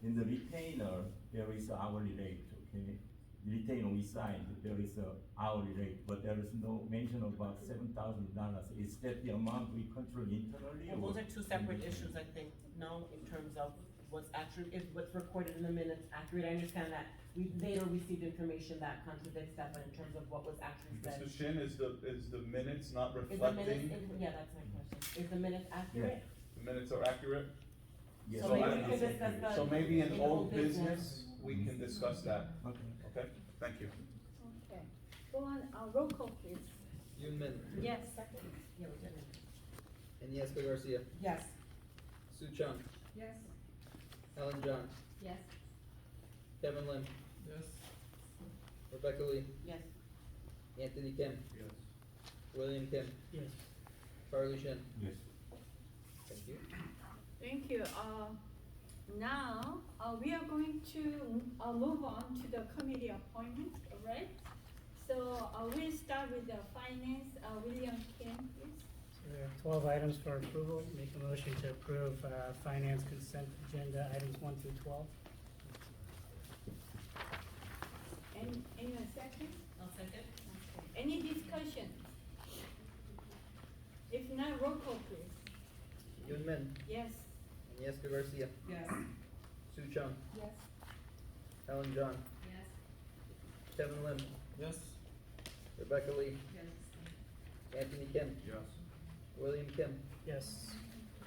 in the retainer, there is an hourly rate, okay? The retainer we signed, there is an hourly rate, but there is no mention about $7,000. Is that the amount we control internally? Well, or those are two separate issues, I think, no, in terms of what's actually, is what's recorded in the minutes accurate? I understand that we later received information that contradicts that, but in terms of what was actually said. Mr. Shin, is the minutes not Is the reflecting? minutes, yeah, that's my question. Is the minutes accurate? The minutes are accurate? Yes. So maybe we can discuss the. So maybe in in old business, we can discuss that. Okay. Okay, thank you. okay. Go on, roll call please. Yoon Min. Yes. Yeah, we did. Iniesta Garcia. Yes. Sue Chung. Yes. Helen John, Yes. Kevin Lim, Yes. Rebecca Lee, Yes. Anthony Kim, Yes. William Kim, Yes. Charlie Shin. Yes. Thank you. Thank you. Now, we are going to move on to the committee appointments, all right? So, we'll start with the finance, William Kim, please. So there are 12 items for approval. Make a motion to approve finance consent agenda items 1 through 12. Anyone second? I'll second. Okay. Any discussion? If not, roll call, please. Yun Min, Yes. Agnieszka Garcia, Yes. Sue Chung, Yes. Helen John, Yes. Kevin Lim, Yes. Rebecca Lee, Yes. Anthony Kim, Yes. William Kim, Yes.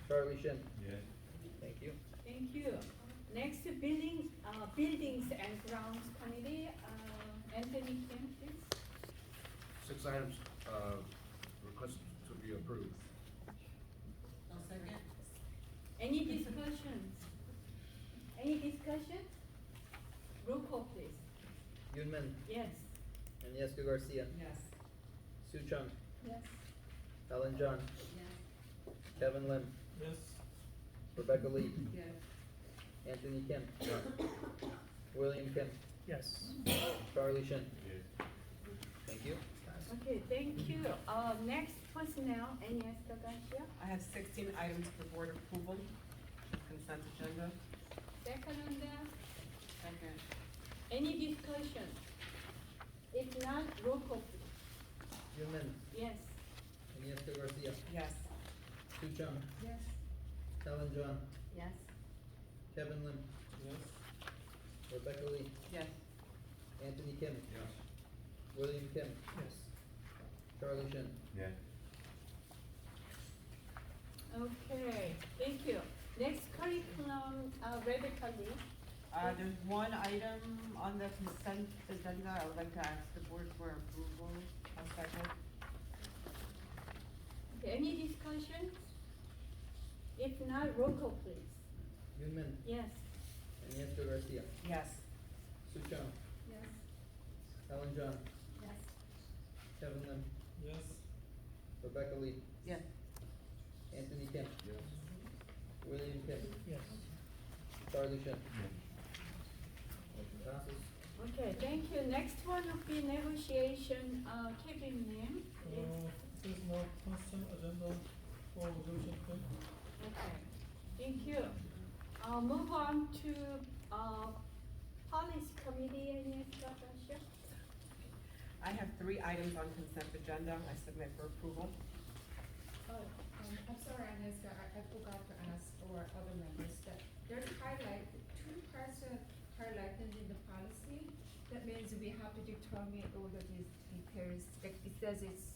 Charlie Shin. Yes. Thank you. Thank you. Next, buildings and grounds committee, Anthony Kim, please. 6 items, requested to be approved. I'll second. Any discussions? Any discussion? Roll call, please. Yun Min, Yes. Agnieszka Garcia, Yes. Sue Chung, Yes. Helen John, Yes. Kevin Lim, Yes. Rebecca Lee, Yes. Anthony Kim, William Kim, Yes. Charlie Shin. Yes. Thank you. Okay, thank you. Next, personnel, Agnieszka Garcia. I have 16 items for board approval, consent agenda. Second on that. Second. Any discussion? If not, roll call, please. Yun Min, Yes. Agnieszka Garcia, Yes. Sue Chung, Yes. Helen John, Yes. Kevin Lim, Yes. Rebecca Lee, Yes. Anthony Kim, Yes. William Kim, Yes. Charlie Shin. Yes. Okay, thank you. Next, curriculum, Rebecca Lee. There's one item on the consent agenda, I would like to ask the board for approval. A second. Okay, any discussions? If not, roll call, please. Yun Min, Yes. Agnieszka Garcia, Yes. Sue Chung, Yes. Helen John, Yes. Kevin Lim, Yes. Rebecca Lee, Yes. Anthony Kim, Yes. William Kim, Yes. Charlie Shin. Yes. Motion passes. Okay, thank you. Next one will be negotiation, Kevin Lim. There's no consent agenda for resolution 3. Okay, thank you. Move on to, policy committee, Agnieszka Garcia. I have 3 items on consent agenda I submit for approval. Oh, I'm sorry, Agnieszka, I forgot to ask for other members that there's two parts are highlighted in the policy. That means we have to determine all of these details. Like it says it's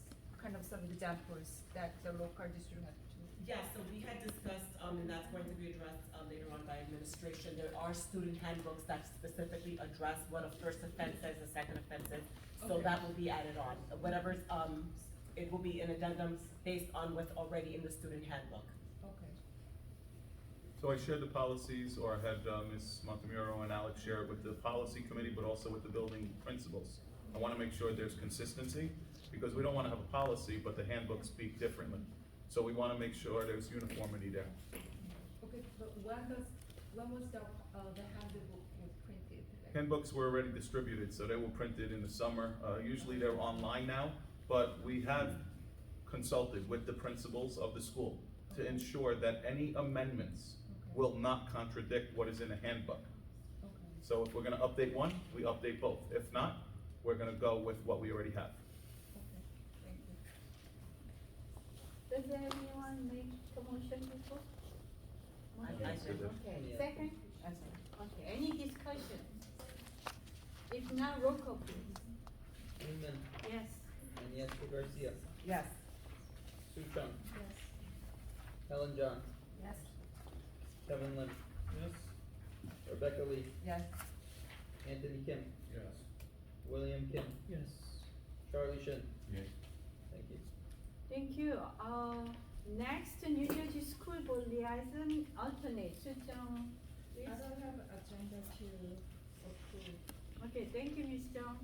kind of some examples that the local district has to. Yeah, so we had discussed, and that's going to be addressed later on by administration. There are student handbooks that specifically address what a first offense is, a second offense is. So Okay. that will be added on. Whatever's, it will be an addendum based on what's already in the student handbook. Okay. So I shared the policies, or I had Ms. Montemuro and Alex share it with the policy committee, but also with the building principals. I wanna make sure there's consistency, because we don't wanna have a policy, but the handbooks speak differently. So we wanna make sure there's uniformity there. Okay, but when was the handbook was printed? Like- Handbooks were already distributed, so they were printed in the summer. Usually they're online now, but we have consulted with the principals of the school to ensure that any amendments Okay. will not contradict what is in the handbook. Okay. So if we're gonna update one, we update both. If not, we're gonna go with what we already have. Okay, thank you. Does anyone make a motion before? I Motion? did. Okay, Yeah. second? Okay, any discussion? If not, roll call, please. Yun Min, Yes. Agnieszka Garcia, Yes. Sue Chung, Yes. Helen John, Yes. Kevin Lim, Yes. Rebecca Lee, Yes. Anthony Kim, Yes. William Kim, Yes. Charlie Shin. Yes. Thank you. Thank you. Next, New Jersey School Board Liaison alternate, Sujung, please? I don't have an agenda to approve. Okay, thank you, Ms. Jung.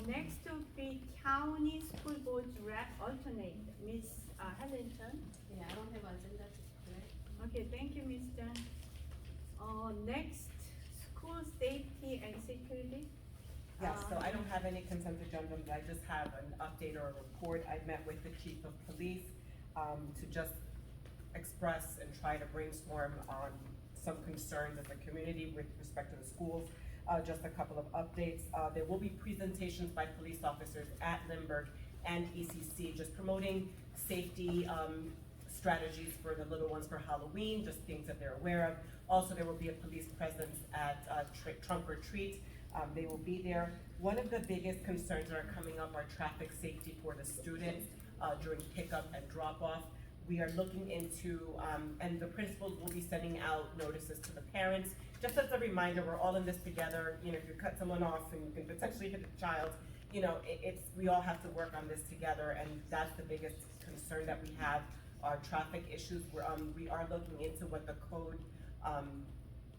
Next will be County School Board Rep alternate, Ms. Hellington. Yeah, I don't have agenda to correct. Okay, thank you, Ms. Jung. Next, school safety and security. Yes, so I don't have any consent agenda, but I just have an update or a report. I met with the chief of police, to just express and try to brainstorm on some concerns of the community with respect to the schools. Just a couple of updates. There will be presentations by police officers at Lindbergh and ECC, just promoting safety, strategies for the little ones for Halloween, just things that they're aware of. Also, there will be a police presence at, Trunk or Treat. They will be there. One of the biggest concerns that are coming up are traffic safety for the students, during pickup and drop-off. We are looking into, and the principals will be sending out notices to the parents. Just as a reminder, we're all in this together. You know, if you cut someone off and you can potentially hit a child, you know, we all have to work on this together, and that's the biggest concern that we have, are traffic issues. We are looking into what the code,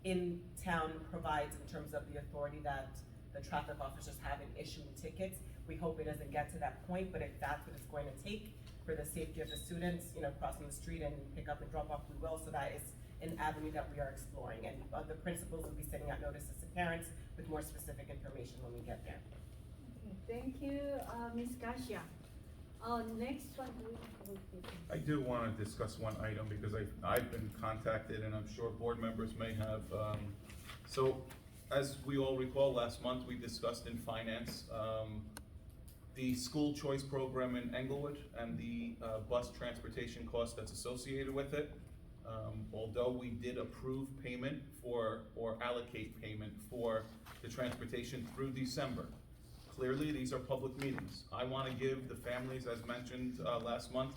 in town provides in terms of the authority that the traffic officers have in issuing tickets. We hope it doesn't get to that point, but if that's what it's going to take for the safety of the students, you know, crossing the street and pick up and drop off, we will. So that is an avenue that we are exploring, and the principals will be sending out notices to parents with more specific information when we get there. Okay, thank you, Ms. Garcia. Next one will be. I do wanna discuss one item because I've been contacted and I'm sure board members may have, so as we all recall, last month we discussed in finance, the school choice program in Englewood and the bus transportation cost that's associated with it. Although we did approve payment or allocate payment for the transportation through December, clearly these are public meetings. I wanna give the families, as mentioned last month,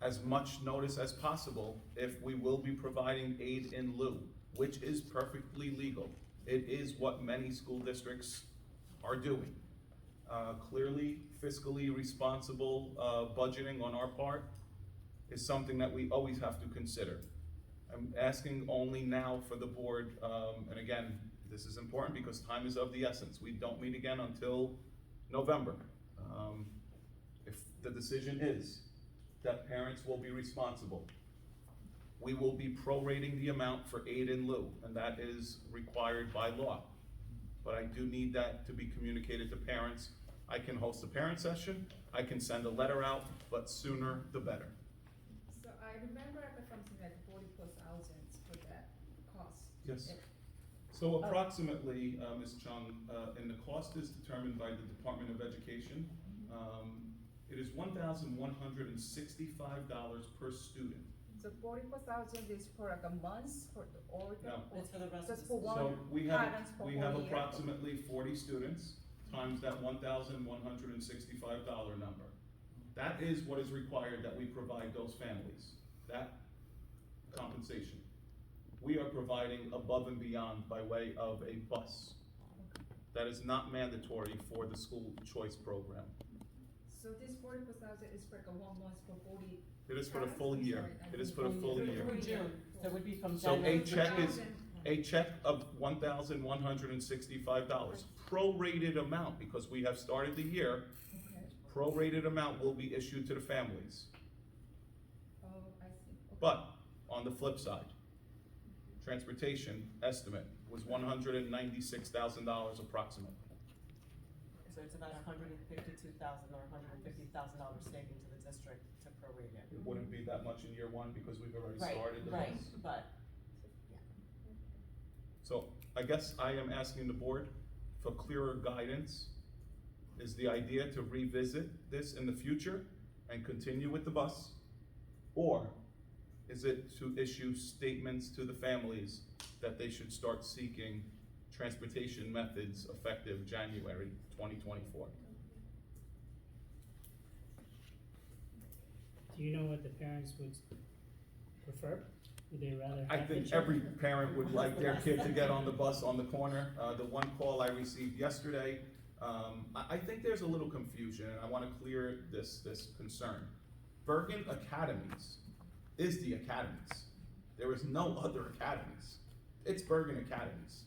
as much notice as possible if we will be providing aid in lieu, which is perfectly legal. It is what many school districts are doing. Clearly, fiscally responsible budgeting on our part is something that we always have to consider. I'm asking only now for the board, and again, this is important because time is of the essence. We don't meet again until November. If the decision is that parents will be responsible, we will be prorating the amount for aid in lieu, and that is required by law. But I do need that to be communicated to parents. I can host a parent session, I can send a letter out, but sooner the better. So I remember I got something like 40,000 for that cost. Yes. So approximately, Ms. Chung, and the cost is determined by the Department of Education. It is $1,165 per student. So 44,000 is for like a month for the all? No. It's for the rest of Just the for school. one So we have parents for whole year? approximately 40 students times that $1,165 number. That is what is required that we provide those families, that compensation. We are providing above and beyond by way of a bus. That is not mandatory for the school choice program. So this 44,000 is for like a 1 month for 40? It is for the full year. It is for the full year. Through June, so it would be from So January a to check June. is, a check of $1,165, prorated amount, because we have started the year, Okay. prorated amount will be issued to the families. Oh, I see. Okay. But, on the flip side, transportation estimate was $196,000 approximately. So it's about $152,000 or $150,000 saving to the district to prorate it. It wouldn't be that much in year one because we've already Right, started the right, bus. but So, I guess I am asking the board for clearer guidance. Is the idea to revisit this in the future and continue with the bus? Or is it to issue statements to the families that they should start seeking transportation methods effective January 2024? Do you know what the parents would prefer? Would they rather I have the think check? every parent would like their kid to get on the bus on the corner. The one call I received yesterday, I think there's a little confusion, and I wanna clear this concern. Bergen Academies is the academies. There is no other academies. it's Bergen Academies.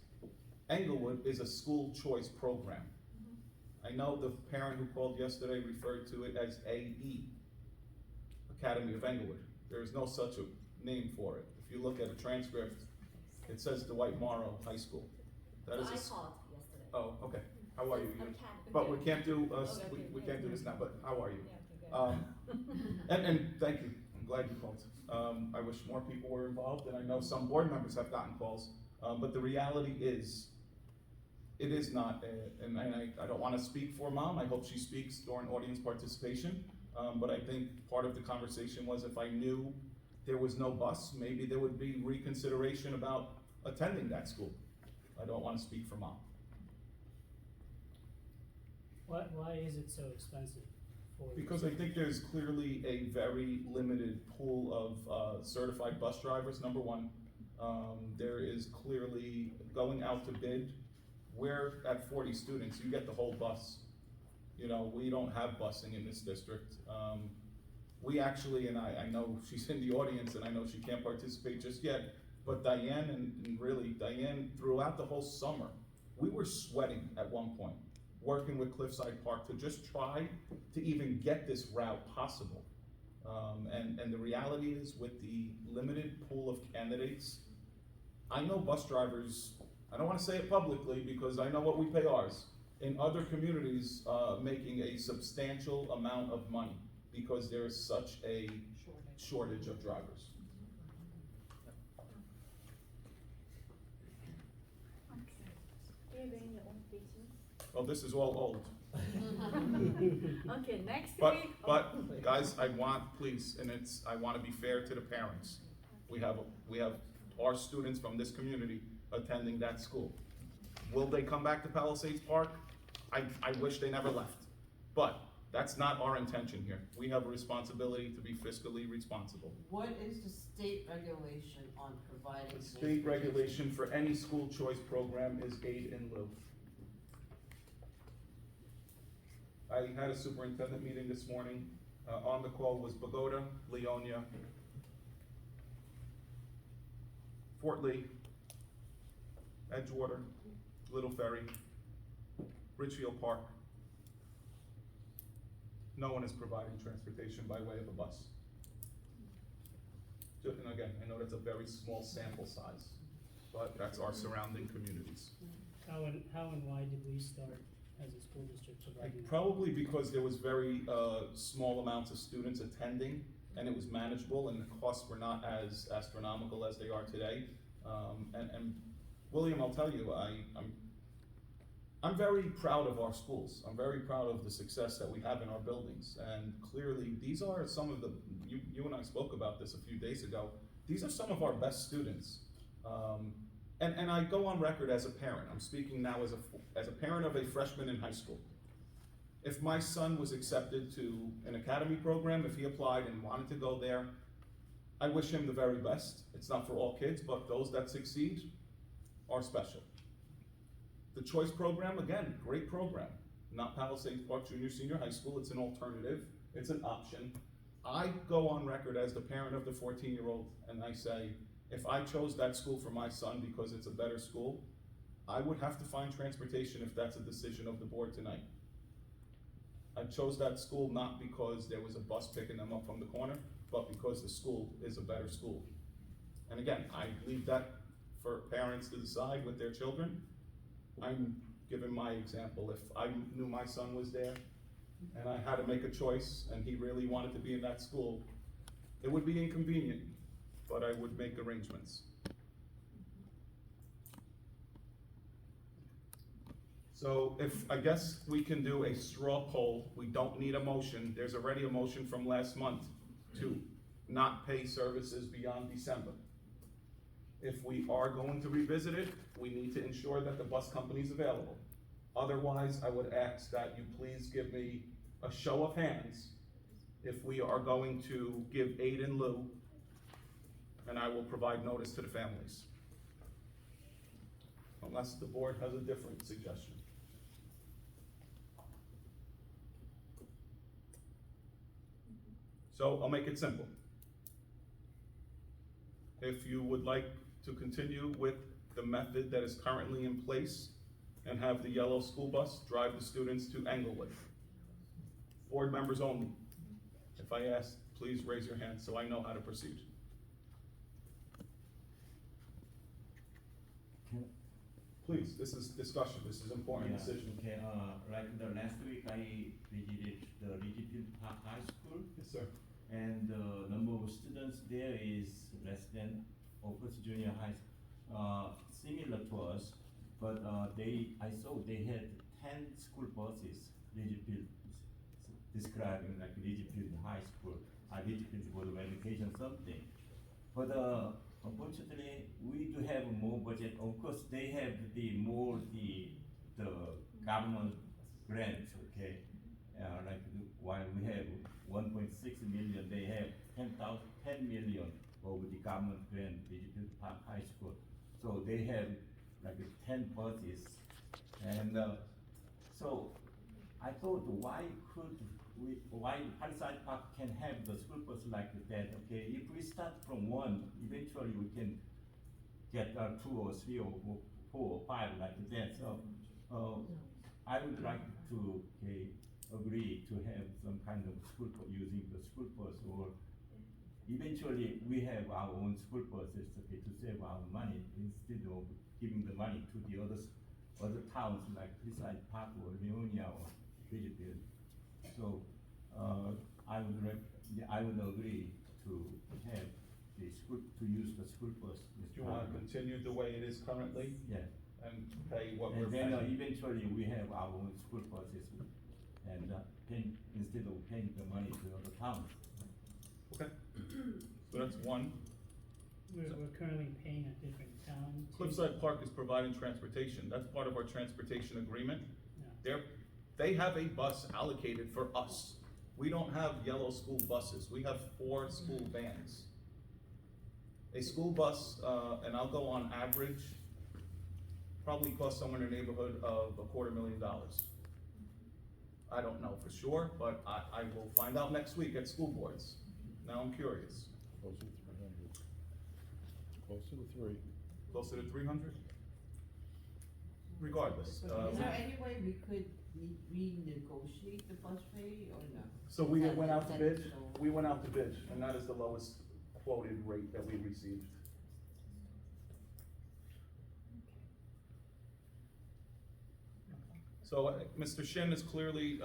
Englewood is a school choice program. I know the parent who called yesterday referred to it as AE, Academy of Englewood. There is no such a name for it. If you look at a transcript, it says Dwight Morrow High School. That is I a called yesterday. Oh, okay. How are you? I'm But we can't do, Okay, we can't do this now, but how are you? Yeah, okay, good. And thank you, I'm glad you called. I wish more people were involved, and I know some board members have gotten calls, but the reality is, it is not, and I don't wanna speak for mom, I hope she speaks during audience participation, but I think part of the conversation was if I knew there was no bus, maybe there would be reconsideration about attending that school. I don't wanna speak for mom. Why is it so expensive for? Because I think there's clearly a very limited pool of certified bus drivers, number one. There is clearly going out to bid. We're at 40 students, you get the whole bus. You know, we don't have busing in this district. We actually, and I know she's in the audience and I know she can't participate just yet, but Diane and really Diane, throughout the whole summer, we were sweating at one point, working with Cliffside Park to just try to even get this route possible. And the reality is with the limited pool of candidates, I know bus drivers, I don't wanna say it publicly because I know what we pay ours, in other communities, making a substantial amount of money because there is such a shortage of drivers. Do you have any old business? Well, this is all old. Okay, next But, week. but, guys, I want, please, and I wanna be fair to the parents. We have our students from this community attending that school. Will they come back to Palisades Park? I wish they never left. But that's not our intention here. We have a responsibility to be fiscally responsible. What is the state regulation on providing? The state regulation for any school choice program is aid in lieu. I had a superintendent meeting this morning. On the call was Bogota, Leonia, Fort Lee, Edgewater, Little Ferry, Richfield Park. No one is providing transportation by way of a bus. And again, I know that's a very small sample size, but that's our surrounding communities. How and why did we start as a school district providing? Probably because there was very small amounts of students attending, and it was manageable, and the costs were not as astronomical as they are today. And William, I'll tell you, I'm very proud of our schools. I'm very proud of the success that we have in our buildings. And clearly, these are some of the, you and I spoke about this a few days ago, these are some of our best students. And I go on record as a parent. I'm speaking now as a parent of a freshman in high school. If my son was accepted to an academy program, if he applied and wanted to go there, I wish him the very best. It's not for all kids, but those that succeed are special. The choice program, again, great program. Not Palisades Park Junior Senior High School, it's an alternative, it's an option. I go on record as the parent of the 14-year-old and I say, if I chose that school for my son because it's a better school, I would have to find transportation if that's a decision of the board tonight. I chose that school not because there was a bus picking them up from the corner, but because the school is a better school. And again, I leave that for parents to decide with their children. I'm giving my example. If I knew my son was there and I had to make a choice and he really wanted to be in that school, it would be inconvenient, but I would make arrangements. So I guess we can do a straw poll. We don't need a motion. There's already a motion from last month to not pay services beyond December. If we are going to revisit it, we need to ensure that the bus company is available. Otherwise, I would ask that you please give me a show of hands if we are going to give aid in lieu, and I will provide notice to the families. Unless the board has a different suggestion. So I'll make it simple. If you would like to continue with the method that is currently in place and have the yellow school bus drive the students to Englewood. Board members only. If I ask, please raise your hand so I know how to proceed. Please, this is discussion, this is important decision. Okay, like the last week I visited the Litchfield Park High School, Yes, sir. and the number of students there is less than Opus Junior High, similar to us, but I saw they had 10 school buses, Litchfield, describing like Litchfield High School, Litchfield Board of Education, something. But unfortunately, we do have more budget. Of course, they have the government grant, okay? Like while we have 1.6 million, they have 10 million of the government grant, Litchfield Park High School. So they have like 10 buses, and so I thought, why Palisades Park can have the school bus like that? Okay, if we start from one, eventually we can get 2 or 3 or 4 or 5 like that. So I would like to agree to have some kind of school bus, using the school bus, or eventually we have our own school buses, okay, to save our money instead of giving the money to the other towns like Palisades Park or Leonia or Litchfield. So I would agree to have to use the school bus. Do you want to continue the way it is currently Yeah. and pay what we're And then paying? eventually we have our own school buses, and instead of paying the money to other towns. Okay, so that's one. We're currently paying a different town. to- Cliffside Park is providing transportation, that's part of our transportation agreement. Yeah. They have a bus allocated for us. We don't have yellow school buses, we have 4 school vans. A school bus, and I'll go on average, probably costs somewhere in the neighborhood of $250,000. I don't know for sure, but I will find out next week at school boards. Now I'm curious. Closer to 300. Closer to 3. Closer to 300? Regardless. Is there any way we could renegotiate the bus fee or no? So we went out to bid, So- we went out to bid, and that is the lowest quoted rate that we received. So, Mr. Shin is clearly,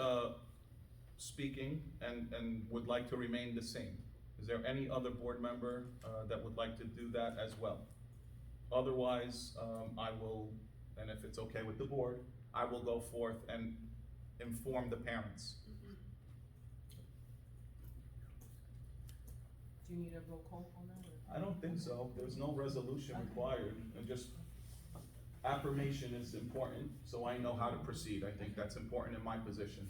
speaking and would like to remain the same. Is there any other board member, that would like to do that as well? Otherwise, I will, and if it's okay with the board, I will go forth and inform the parents. Do you need a roll call on that? I don't think so, there's no resolution required, and just affirmation is important, so I know how to proceed, I think that's important in my position.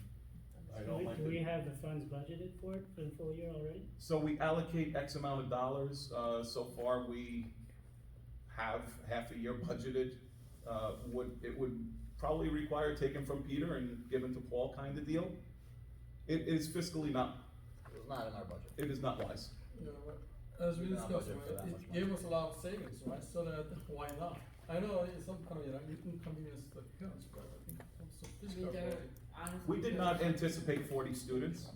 I don't like Do we to, have the funds budgeted for it for the full year already? so we allocate X amount of dollars, so far we have half a year budgeted. It would probably require taken from Peter and given to Paul kind of deal. It is fiscally not, It's not in our budget. it is not wise. Yeah, but as we We don't discussed, budget for right, that much it gave us a lot of savings, right, so that, why not? I know it's some kind of, inconvenience to the parents, but I think it's a fiscal there- point. honestly, We did not anticipate 40 students.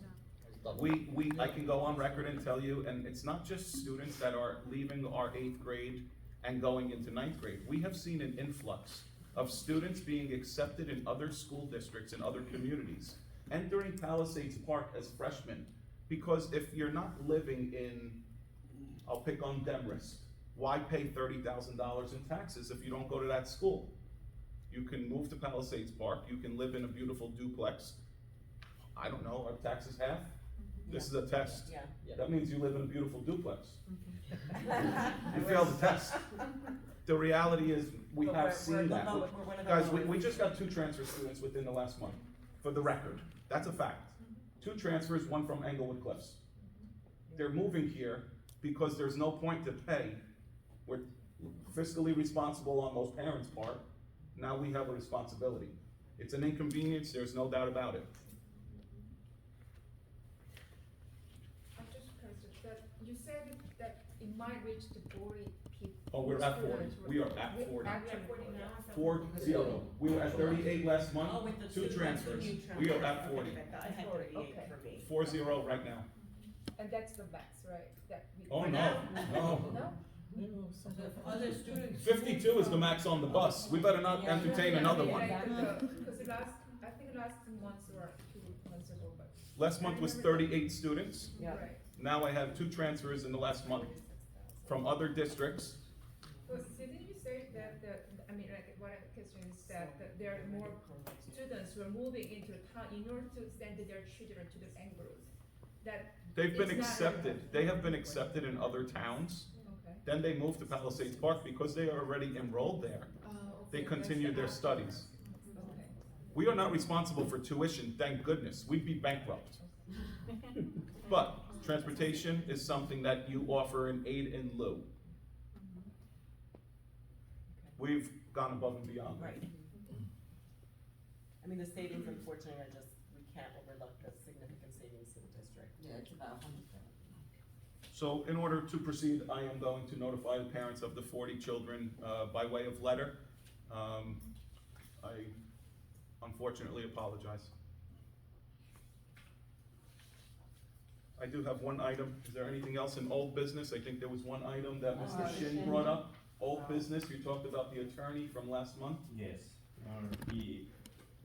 I can go on record and tell you, and it's not just students that are leaving our 8th grade and going into 9th grade. We have seen an influx of students being accepted in other school districts and other communities, entering Palisades Park as freshmen. Because if you're not living in, I'll pick on Demorest, why pay $30,000 in taxes if you don't go to that school? You can move to Palisades Park, you can live in a beautiful duplex. I don't know, are taxes half? This is a test. Yeah. That means you live in a beautiful duplex. You failed the test. The reality is, we But have we're seen that. one of the Guys, lowest. we just got 2 transfer students within the last month, for the record. That's a fact. 2 transfers, 1 from Englewood Cliffs. They're moving here because there's no point to pay. We're fiscally responsible on those parents' part. Now we have a responsibility. It's an inconvenience, there's no doubt about it. I'm just concerned that you said that it might reach the 40 people. Oh, we're at 40. We are at 40. At 40 now. 40. We were at 38 last month, Oh, with the two two transfers. new We are transfers. at 40. Okay, I had 38 Okay. for me. 40 right now. And that's the max, right? That we. Oh, For no, now. no. No? Other students. 52 is the max on the bus. We better not entertain another one. Because I think last months or 2 months ago, but. Last month was 38 students. Yeah. Right. Now I have 2 transfers in the last month from other districts. But didn't you say that I mean, like, what I'm questioning is that there are more students who are moving into town in order to send their children to the Anglos? That. They've been it's not- accepted. They have been accepted in other towns. Okay. Then they moved to Palisades Park because they are already enrolled there. They continue their studies. Okay. We are not responsible for tuition, thank goodness. We'd be bankrupt. But transportation is something that you offer an aid in lieu. We've gone above and beyond. Right. I mean, the savings unfortunately are just, we can't overlook the significant savings to the district. Yeah, it's about 100. So in order to proceed, I am going to notify the parents of the 40 children by way of letter. I unfortunately apologize. I do have one item. Is there anything else in old business? I think there was one item that Mr. Shin brought up. Old business, you talked about the attorney from last month. Yes,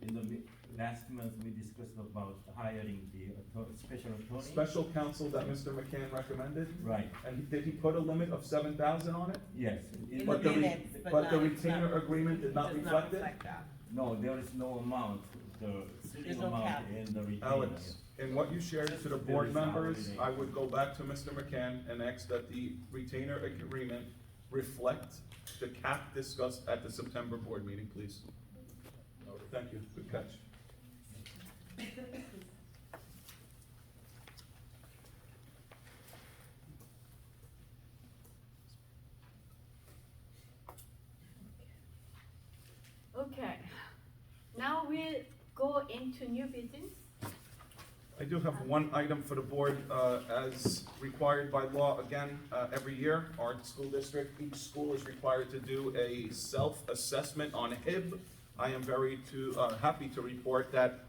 in the last month, we discussed about hiring the special attorney. Special counsel that Mr. McCann recommended. Right, And did he put a limit of 7,000 on it? yes. In But the the re- minutes, but the not- retainer not- agreement did not does reflect it? reflect that. No, there is no amount, the There's ceiling no amount cap. in the retainer. Alex, in what you shared to the There board is members, already- I would go back to Mr. McCann and ask that the retainer agreement reflect the cap discussed at the September board meeting, please. Thank you, good catch. Okay, now we'll go into new business. I do have one item for the board, as required by law, again, every year, our school district, each school is required to do a self-assessment on HIB. I am very happy to report that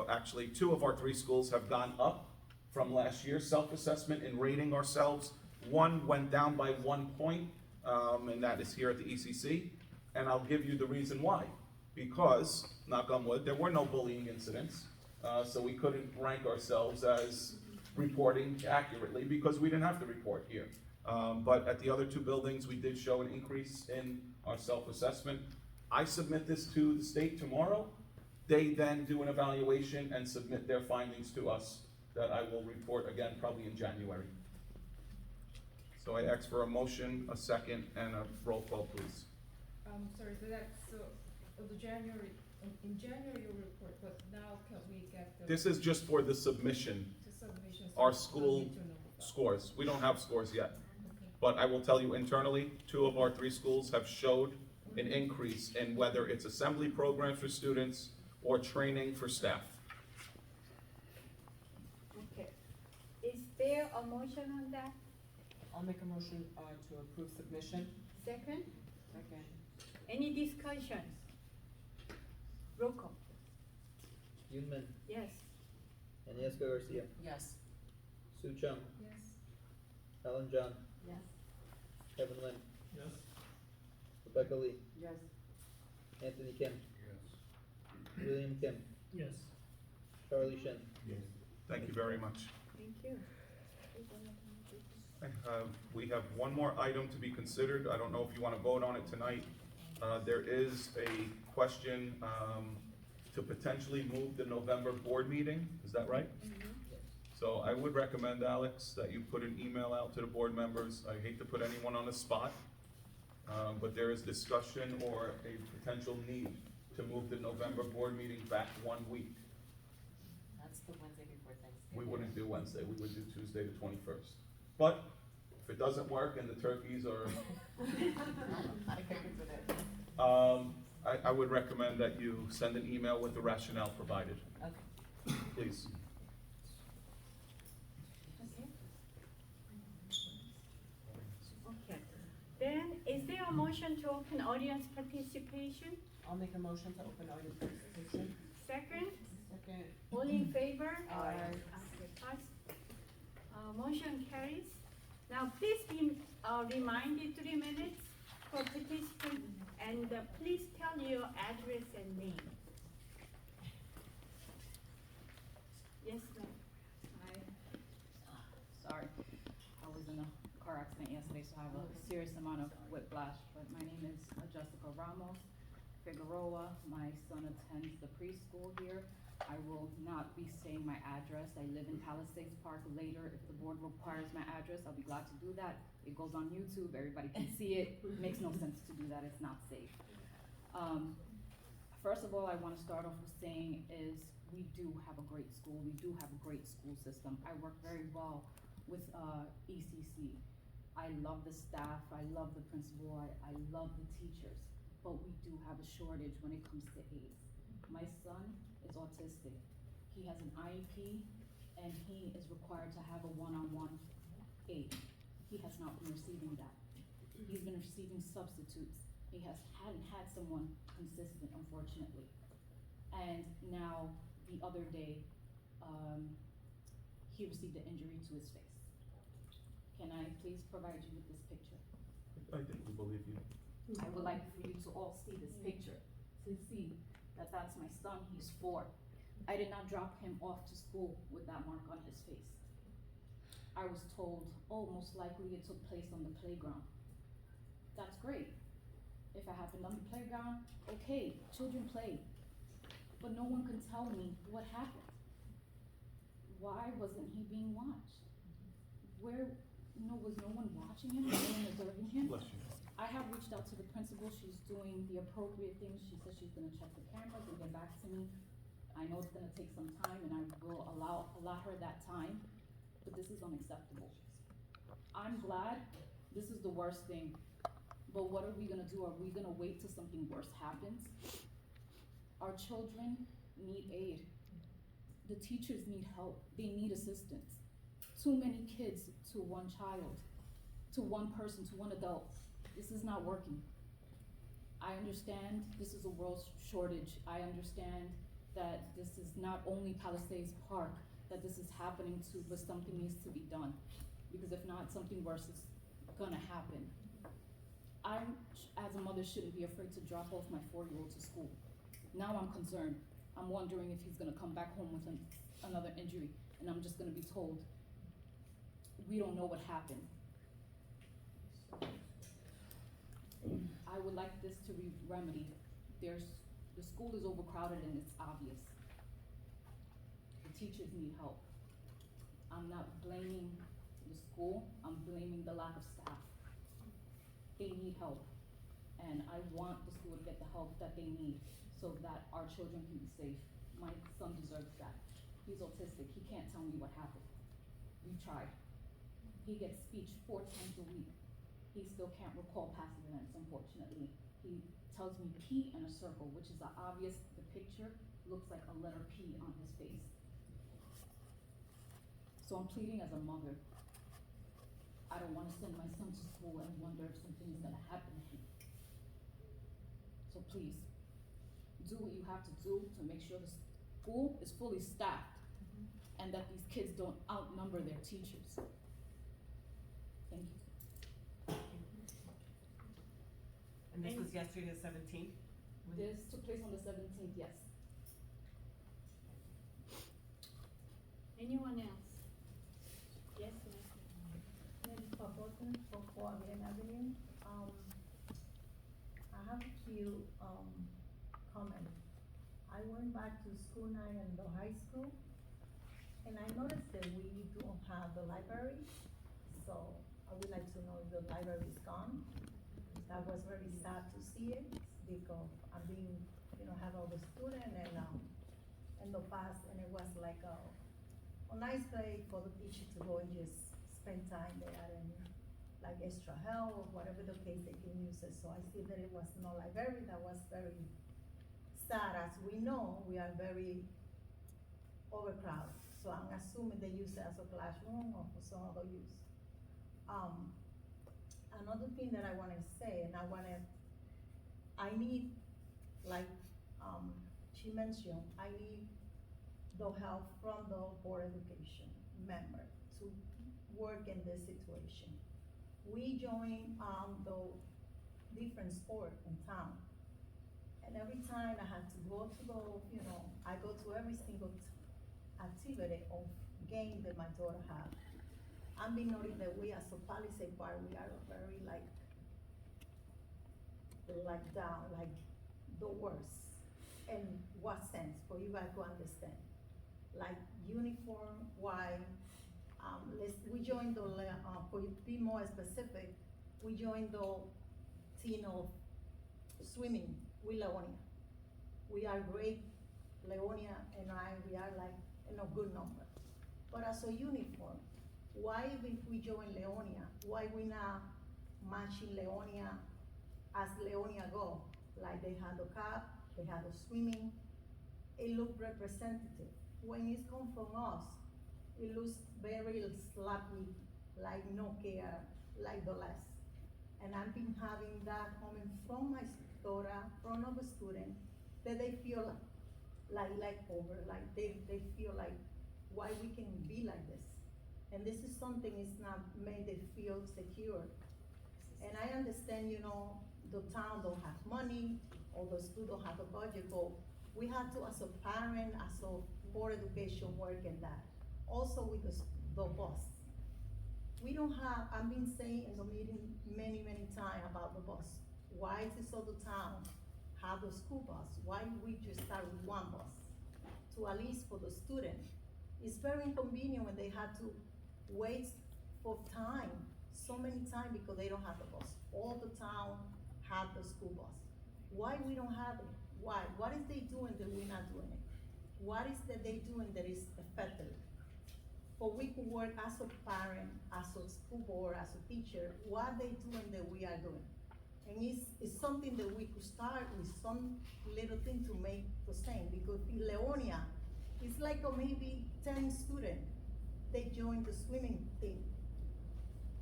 actually, 2 of our 3 schools have gone up from last year's self-assessment in rating ourselves. 1 went down by 1 point, and that is here at the ECC, and I'll give you the reason why. Because, knock on wood, there were no bullying incidents. So we couldn't rank ourselves as reporting accurately because we didn't have to report here. But at the other 2 buildings, we did show an increase in our self-assessment. I submit this to the state tomorrow. They then do an evaluation and submit their findings to us that I will report again probably in January. So I ask for a motion, a second, and a roll call, please. Sorry, so the January, in January you report, but now can we get the? This is just for the submission, The submissions. our We school need to know about. scores. We don't have scores yet. Okay. But I will tell you internally, 2 of our 3 schools have showed an increase in whether it's assembly programs for students or training for staff. Okay, is there a motion on that? I'll make a motion, to approve submission. Second, Second. any discussions? Roll call, Yunman, yes. Anieska Garcia, Yes. Sue Chung, Yes. Helen John, Yes. Kevin Lin, Yes. Rebecca Lee, Yes. Anthony Kim, Yes. William Kim, Yes. Charlie Shin. Yes. Thank you very much. Thank you. We have one more item to be considered. I don't know if you want to vote on it tonight. There is a question to potentially move the November board meeting. Is that right? So I would recommend, Alex, that you put an email out to the board members. I hate to put anyone on the spot, but there is discussion or a potential need to move the November board meeting back 1 week. That's the Wednesday before Thanksgiving. We wouldn't do Wednesday, we would do Tuesday the 21st. But if it doesn't work and the turkeys are, I can consider it. I would recommend that you send an email with the rationale provided, Okay. please. Okay. motion to open audience participation? I'll make a motion to open audience participation. Second, Second. all in favor? Aye. Okay, pass. Motion carries. Now, please be reminded 3 minutes for participants, and please tell your address and name. Yes, ma'am. Hi. Sorry, I was in a car accident yesterday, so I have a serious amount of whiplash. But my name is Jessica Ramos Figueroa. My son attends the preschool here. I will not be saying my address. I live in Palisades Park. Later, if the board requires my address, I'll be glad to do that. It goes on YouTube, everybody can see it. It makes no sense to do that, it's not safe. First of all, I wanna start off with saying is we do have a great school. We do have a great school system. I work very well with ECC. I love the staff, I love the principal, I love the teachers, but we do have a shortage when it comes to aides. My son is autistic. He has an IEP and he is required to have a one-on-one aide. He has not been receiving that. He's been receiving substitutes. He hadn't had someone consistent, unfortunately. And now, the other day, he received an injury to his face. Can I please provide you with this picture? I think we believe you. I would like for you to all see this picture, to see that that's my son, he's 4. I did not drop him off to school with that mark on his face. I was told, oh, most likely it took place on the playground. That's great. If it happened on the playground, okay, children play. But no one can tell me what happened. Why wasn't he being watched? Was no one watching him, no one observing him? Bless you. I have reached out to the principal, she's doing the appropriate things, she says she's gonna check the cameras and get back to me. I know it's gonna take some time and I will allow her that time, but this is unacceptable. I'm glad this is the worst thing, but what are we gonna do? Are we gonna wait till something worse happens? Our children need aid. The teachers need help, they need assistance. Too many kids to one child, to one person, to one adult. This is not working. I understand this is a world shortage. I understand that this is not only Palisades Park that this is happening to, but something needs to be done. Because if not, something worse is gonna happen. I, as a mother, shouldn't be afraid to drop off my 4-year-old to school. Now I'm concerned. I'm wondering if he's gonna come back home with another injury, and I'm just gonna be told, we don't know what happened. I would like this to be remedied. The school is overcrowded and it's obvious. The teachers need help. I'm not blaming the school, I'm blaming the lack of staff. They need help. And I want the school to get the help that they need so that our children can be safe. My son deserves that. He's autistic, he can't tell me what happened. We tried. He gets speech 4 times a week. He still can't recall past events, unfortunately. He tells me P in a circle, which is obvious, the picture looks like a letter P on his face. So I'm pleading as a mother. I don't wanna send my son to school and wonder if something is gonna happen to him. So please, do what you have to do to make sure the school is fully staffed and that these kids don't outnumber their teachers. Thank you. And this was yesterday, the 17th? This took place on the 17th, yes. Anyone else? Yes, ma'am. Maybe for Bolton, for 4 Grand Avenue. I have a few, comments. I went back to school night in the high school, and I noticed that we don't have the library, so I would like to know if the library is gone. That was very sad to see it, because I'm being, have all the student and, in the past, and it was like a nice place for the teacher to go and just spend time there and like extra help or whatever the case they can use it. So I see that it was no library. That was very sad. As we know, we are very overcrowded. So I'm assuming they use it as a classroom or for some other use. another thing that I wanna say, and I need, like, she mentioned, I need the help from the Board of Education member to work in this situation. We join, the different sport in town. And every time I had to go to I go to every single activity or game that my daughter have. I'm being noticed that we as a Palisades Bar, we are very like down, like the worst. In what sense, for you guys to understand? Like uniform, why, we joined for you to be more specific, we joined the team of swimming with Leonia. We are great, Leonia and we are like in a good number. But as a uniform, why if we join Leonia, why we not matching Leonia as Leonia go? Like they had the cap, they had the swimming, it looked representative. When it come from us, it looks very sloppy, like no care, like the less. And I've been having that coming from my daughter, from other student, that they feel like over, like they feel like why we can be like this. And this is something is not made them feel secure. And I understand, the town don't have money, or the school don't have a budget, but we have to, as a parent, as a board education, work in that. Also with the bus. We don't have, I've been saying in the meeting many times about the bus. Why is this other town have the school bus? Why we just start with one bus? To at least for the student. It's very inconvenient when they have to wait for time, so many times because they don't have the bus. All the town have the school bus. Why we don't have it? Why? What is they doing that we're not doing it? What is that they doing that is effective? For we could work as a parent, as a school board, as a teacher, what they doing that we are doing? And it's something that we could start with some little thing to make the same, because in Leonia, it's like maybe 10 students, they join the swimming team.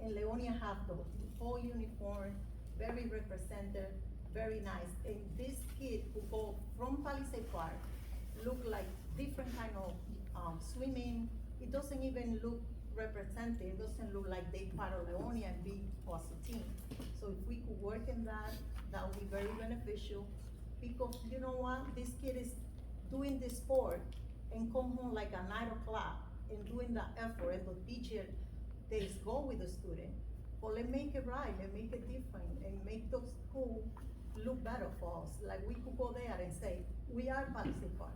And Leonia have the whole uniform, very represented, very nice. And this kid who go from Palisades Park look like different kind of swimming. It doesn't even look represented. It doesn't look like they part of Leonia and be was a team. So if we could work in that, that would be very beneficial. Because you know what, this kid is doing this sport and come home like at 9 o'clock and doing the effort, and the teacher, they go with the student. But let's make it right, let's make it different, and make the school look better for us. Like we could go there and say, we are Palisades Park.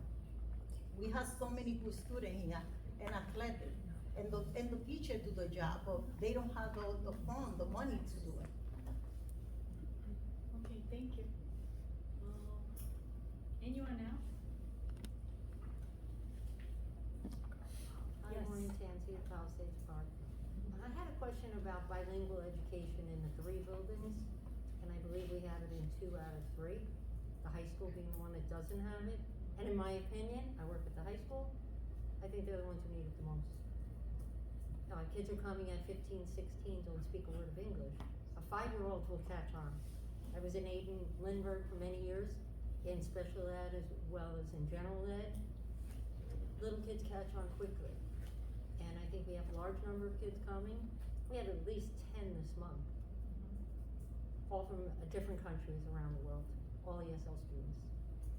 We have so many good students here and athletic, and the teacher do the job, but they don't have the fund, the money to do it. Okay, thank you. Anyone else? Hi, Maureen Tansy, Palisades Park. I had a question about bilingual education in the 3 buildings, and I believe we have it in 2 out of 3, the high school being the one that doesn't have it. And in my opinion, I work at the high school, I think they're the ones who need it the most. Now, kids are coming at 15, 16, don't speak a word of English. A 5-year-old will catch on. I was in Aiden Lindbergh for many years, in special ed as well as in general ed. Little kids catch on quickly. And I think we have a large number of kids coming. We had at least 10 this month. All from different countries around the world, all ESL students.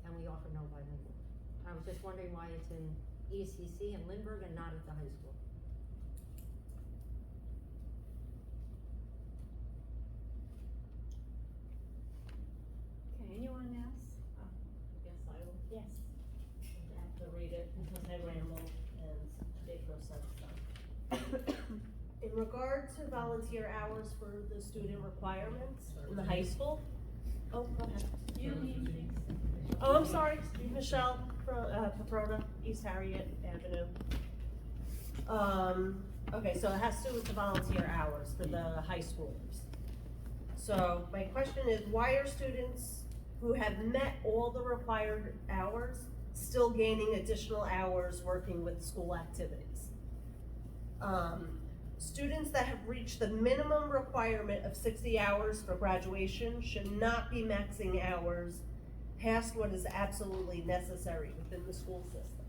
And we offer no bilingual. I was just wondering why it's in ECC and Lindbergh and not at the high school. Okay, anyone else? I guess I will. Yes. I have to read it because I ramble and make no sense stuff. In regard to volunteer hours for the student requirements in the high school. Oh, go ahead. You need things. Oh, I'm sorry, Michelle, Paprona, East Harriet Avenue. Okay, so it has to do with the volunteer hours for the high schoolers. So my question is, why are students who have met all the required hours still gaining additional hours working with school activities? students that have reached the minimum requirement of 60 hours for graduation should not be maxing hours past what is absolutely necessary within the school system.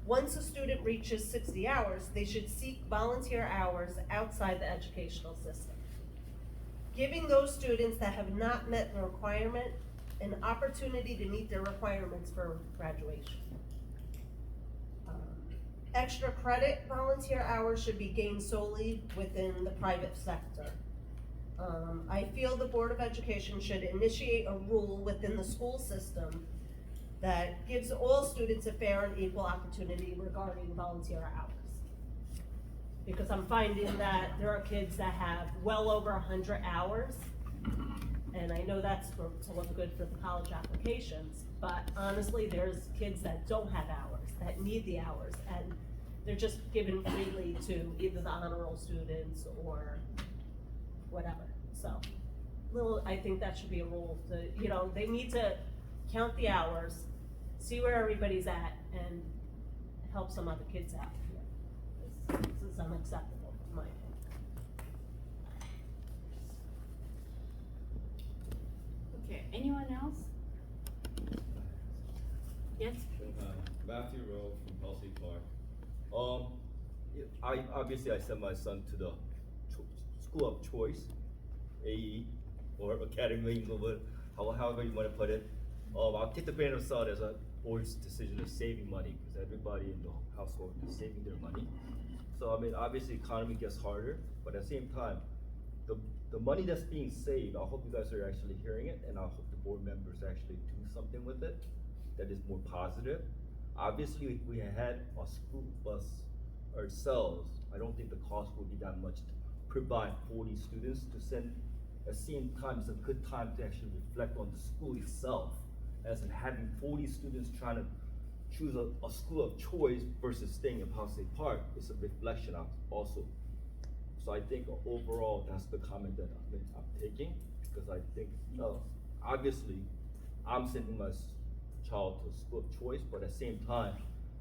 Once a student reaches 60 hours, they should seek volunteer hours outside the educational system, giving those students that have not met the requirement an opportunity to meet their requirements for graduation. Extra credit volunteer hours should be gained solely within the private sector. I feel the Board of Education should initiate a rule within the school system that gives all students a fair and equal opportunity regarding volunteer hours. Because I'm finding that there are kids that have well over 100 hours, and I know that's to look good for the college applications, but honestly, there's kids that don't have hours, that need the hours, and they're just given freely to either the honor roll students or whatever. So, I think that should be a rule to, they need to count the hours, see where everybody's at, and help some other kids out here. This is unacceptable, in my opinion. Okay, anyone else? Yes, please. Matthew Rowe from Palisades Park. I sent my son to the school of choice, AE, or Academy English, however you want to put it. I'll take the grain of salt as a board's decision of saving money, because everybody in the household is saving their money. So obviously economy gets harder, but at the same time, the money that's being saved, I hope you guys are actually hearing it, and I hope the board members actually do something with it that is more positive. Obviously, if we had a school bus ourselves, I don't think the cost would be that much to provide 40 students to send. At the same time, it's a good time to actually reflect on the school itself, as in having 40 students trying to choose a school of choice versus staying in Palisades Park is a reflection also. So I think overall, that's the comment that I'm taking, because I think, obviously, I'm sending my child to a school of choice, but at the same time,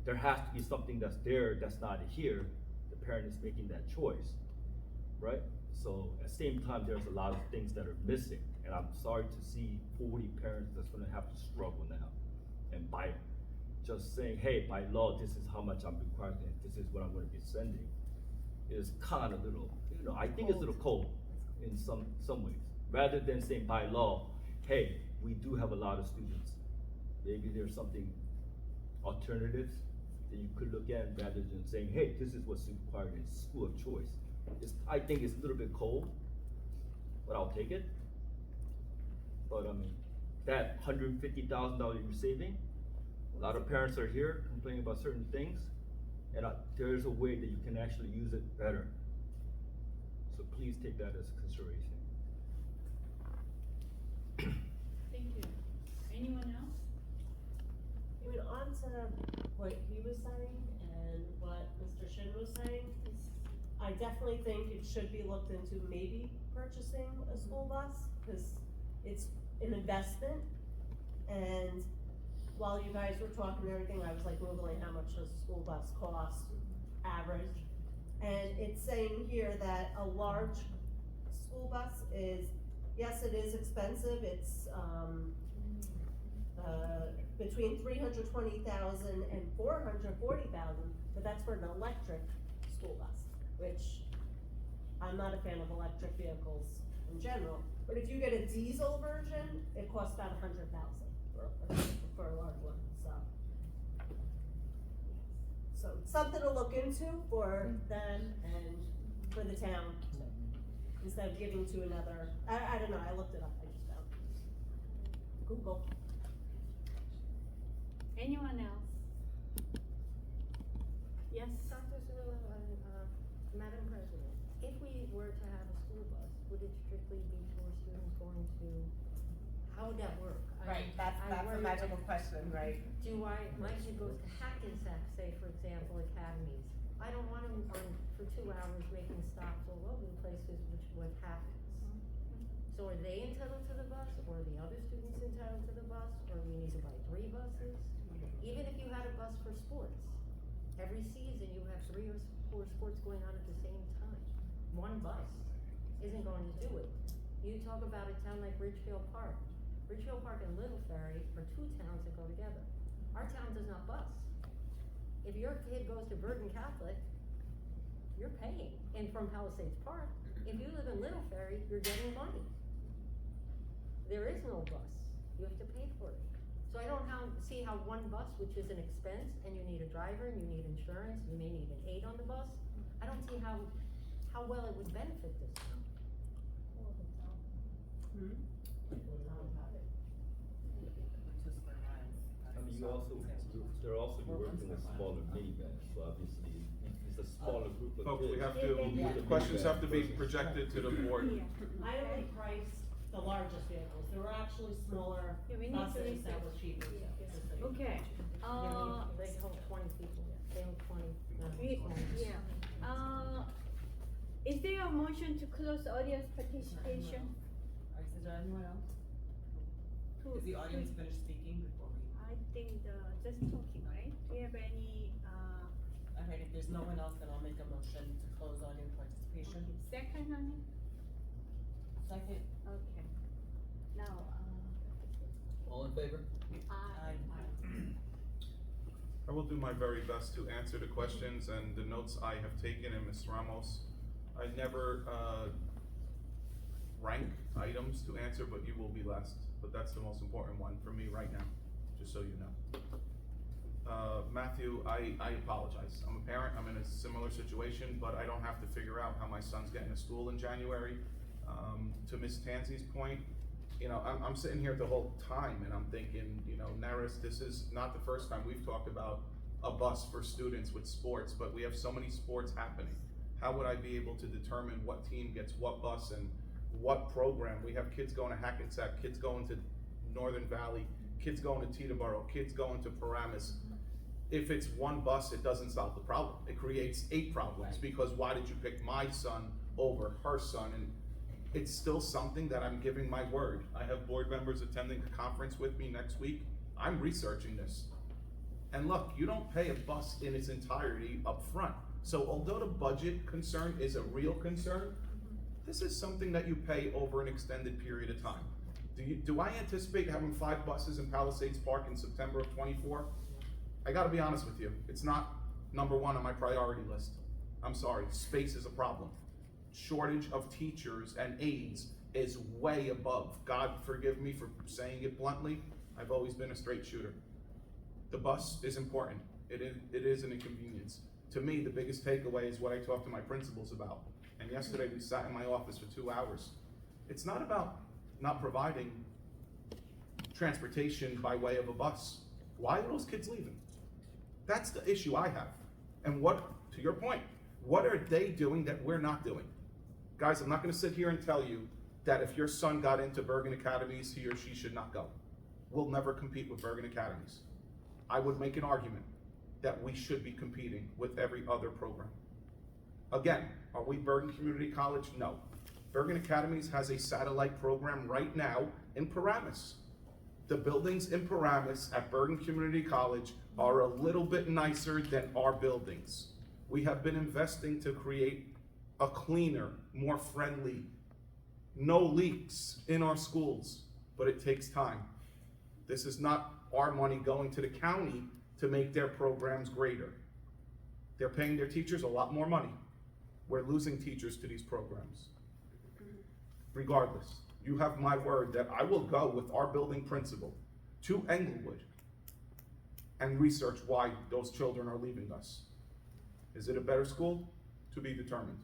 there has to be something that's there that's not here. The parent is making that choice, right? So at the same time, there's a lot of things that are missing, and I'm sorry to see 40 parents that's gonna have to struggle now. And by just saying, hey, by law, this is how much I'm requiring, and this is what I'm gonna be sending, is kind of little, I think it's a little cold in some ways. Rather than saying by law, hey, we do have a lot of students. Maybe there's something alternatives that you could look at rather than saying, hey, this is what's required in school of choice. I think it's a little bit cold, but I'll take it. But that $150,000 you're saving, a lot of parents are here complaining about certain things, and there's a way that you can actually use it better. So please take that as a consideration. Thank you. Anyone else? On to what he was saying and what Mr. Shin was saying, I definitely think it should be looked into maybe purchasing a school bus, because it's an investment. And while you guys were talking and everything, I was like Googling how much does a school bus cost, average. And it's saying here that a large school bus is, yes, it is expensive. It's between $320,000 and $440,000, but that's for an electric school bus, which I'm not a fan of electric vehicles in general. But if you get a diesel version, it costs about $100,000 for a large one. So it's something to look into for them and for the town too, instead of giving to another. I don't know. I looked it up. I just found Google. Anyone else? Yes? Dr. Cirillo and Madam President, if we were to have a school bus, would it strictly be for students going to, how would that work? Right, that's a magical question, right? My kid goes to Hackensack, say, for example, academies. I don't want him for 2 hours making stops all over the places, which what happens. So are they entitled to the bus, or are the other students entitled to the bus, or we need to buy 3 buses? Even if you had a bus for sports, every season you have 3 or 4 sports going on at the same bus isn't going to do it. You talk about a town like Ridgefield Park. Ridgefield Park and Little Ferry are two towns that go together. Our town does not bus. If your kid goes to Bergen Catholic, you're paying, and from Palisades Park. If you live in Little Ferry, you're getting money. There is no bus, you have to pay for it. So I don't see how one bus, which is an expense, and you need a driver, and you need insurance, you may need an aide on the bus, I don't see how well it would benefit this town. I mean, they're also working with smaller minivans, so obviously it's a smaller group of Folks, kids. we have to, questions have to be projected to the board. I only priced the largest vehicles, there were actually smaller Yeah, we need to buses that research. were cheaper. Okay, They hold 20 people, they hold 20. Is there a motion to close audience participation? Is there anyone else? Is the audience finished speaking before we? I think just talking, right? Do you have any, Okay, if there's no one else, then I'll make a motion to close audience participation. second, honey? Second. Okay. Now, All in favor? I will do my very best to answer the questions and the notes I have taken, and Ms. Ramos, I never, rank items to answer, but you will be last, but that's the most important one for me right now, just so you know. Matthew, I apologize, I'm a parent, I'm in a similar situation, but I don't have to figure out how my son's getting to school in January. To Ms. Tansi's point, you know, I'm sitting here the whole time and I'm thinking, you know, Naris, this is not the first time we've talked about a bus for students with sports, but we have so many sports happening. How would I be able to determine what team gets what bus and what program? We have kids going to Hackensack, kids going to Northern Valley, kids going to Teterboro, kids going to Paramus. If it's one bus, it doesn't solve the problem. It creates 8 problems, because why did you pick my son over her son? And it's still something that I'm giving my word. I have board members attending a conference with me next week. I'm researching this. And look, you don't pay a bus in its entirety up front. So although the budget concern is a real concern, this is something that you pay over an extended period of time. Do I anticipate having 5 buses in Palisades Park in September of '24? I gotta be honest with you, it's not number 1 on my priority list. I'm sorry, space is a problem. Shortage of teachers and aides is way above. God forgive me for saying it bluntly, I've always been a straight shooter. The bus is important, it is an inconvenience. To me, the biggest takeaway is what I talked to my principals about. And yesterday we sat in my office for 2 hours. It's not about not providing transportation by way of a bus. Why are those kids leaving? That's the issue I have. And what, to your point, what are they doing that we're not doing? Guys, I'm not gonna sit here and tell you that if your son got into Bergen Academies, he or she should not go. We'll never compete with Bergen Academies. I would make an argument that we should be competing with every other program. Again, are we Bergen Community College? No. Bergen Academies has a satellite program right now in Paramus. The buildings in Paramus at Bergen Community College are a little bit nicer than our buildings. We have been investing to create a cleaner, more friendly, no leaks in our schools, but it takes time. This is not our money going to the county to make their programs greater. They're paying their teachers a lot more money. We're losing teachers to these programs. Regardless, you have my word that I will go with our building principal to Englewood and research why those children are leaving us. Is it a better school? To be determined.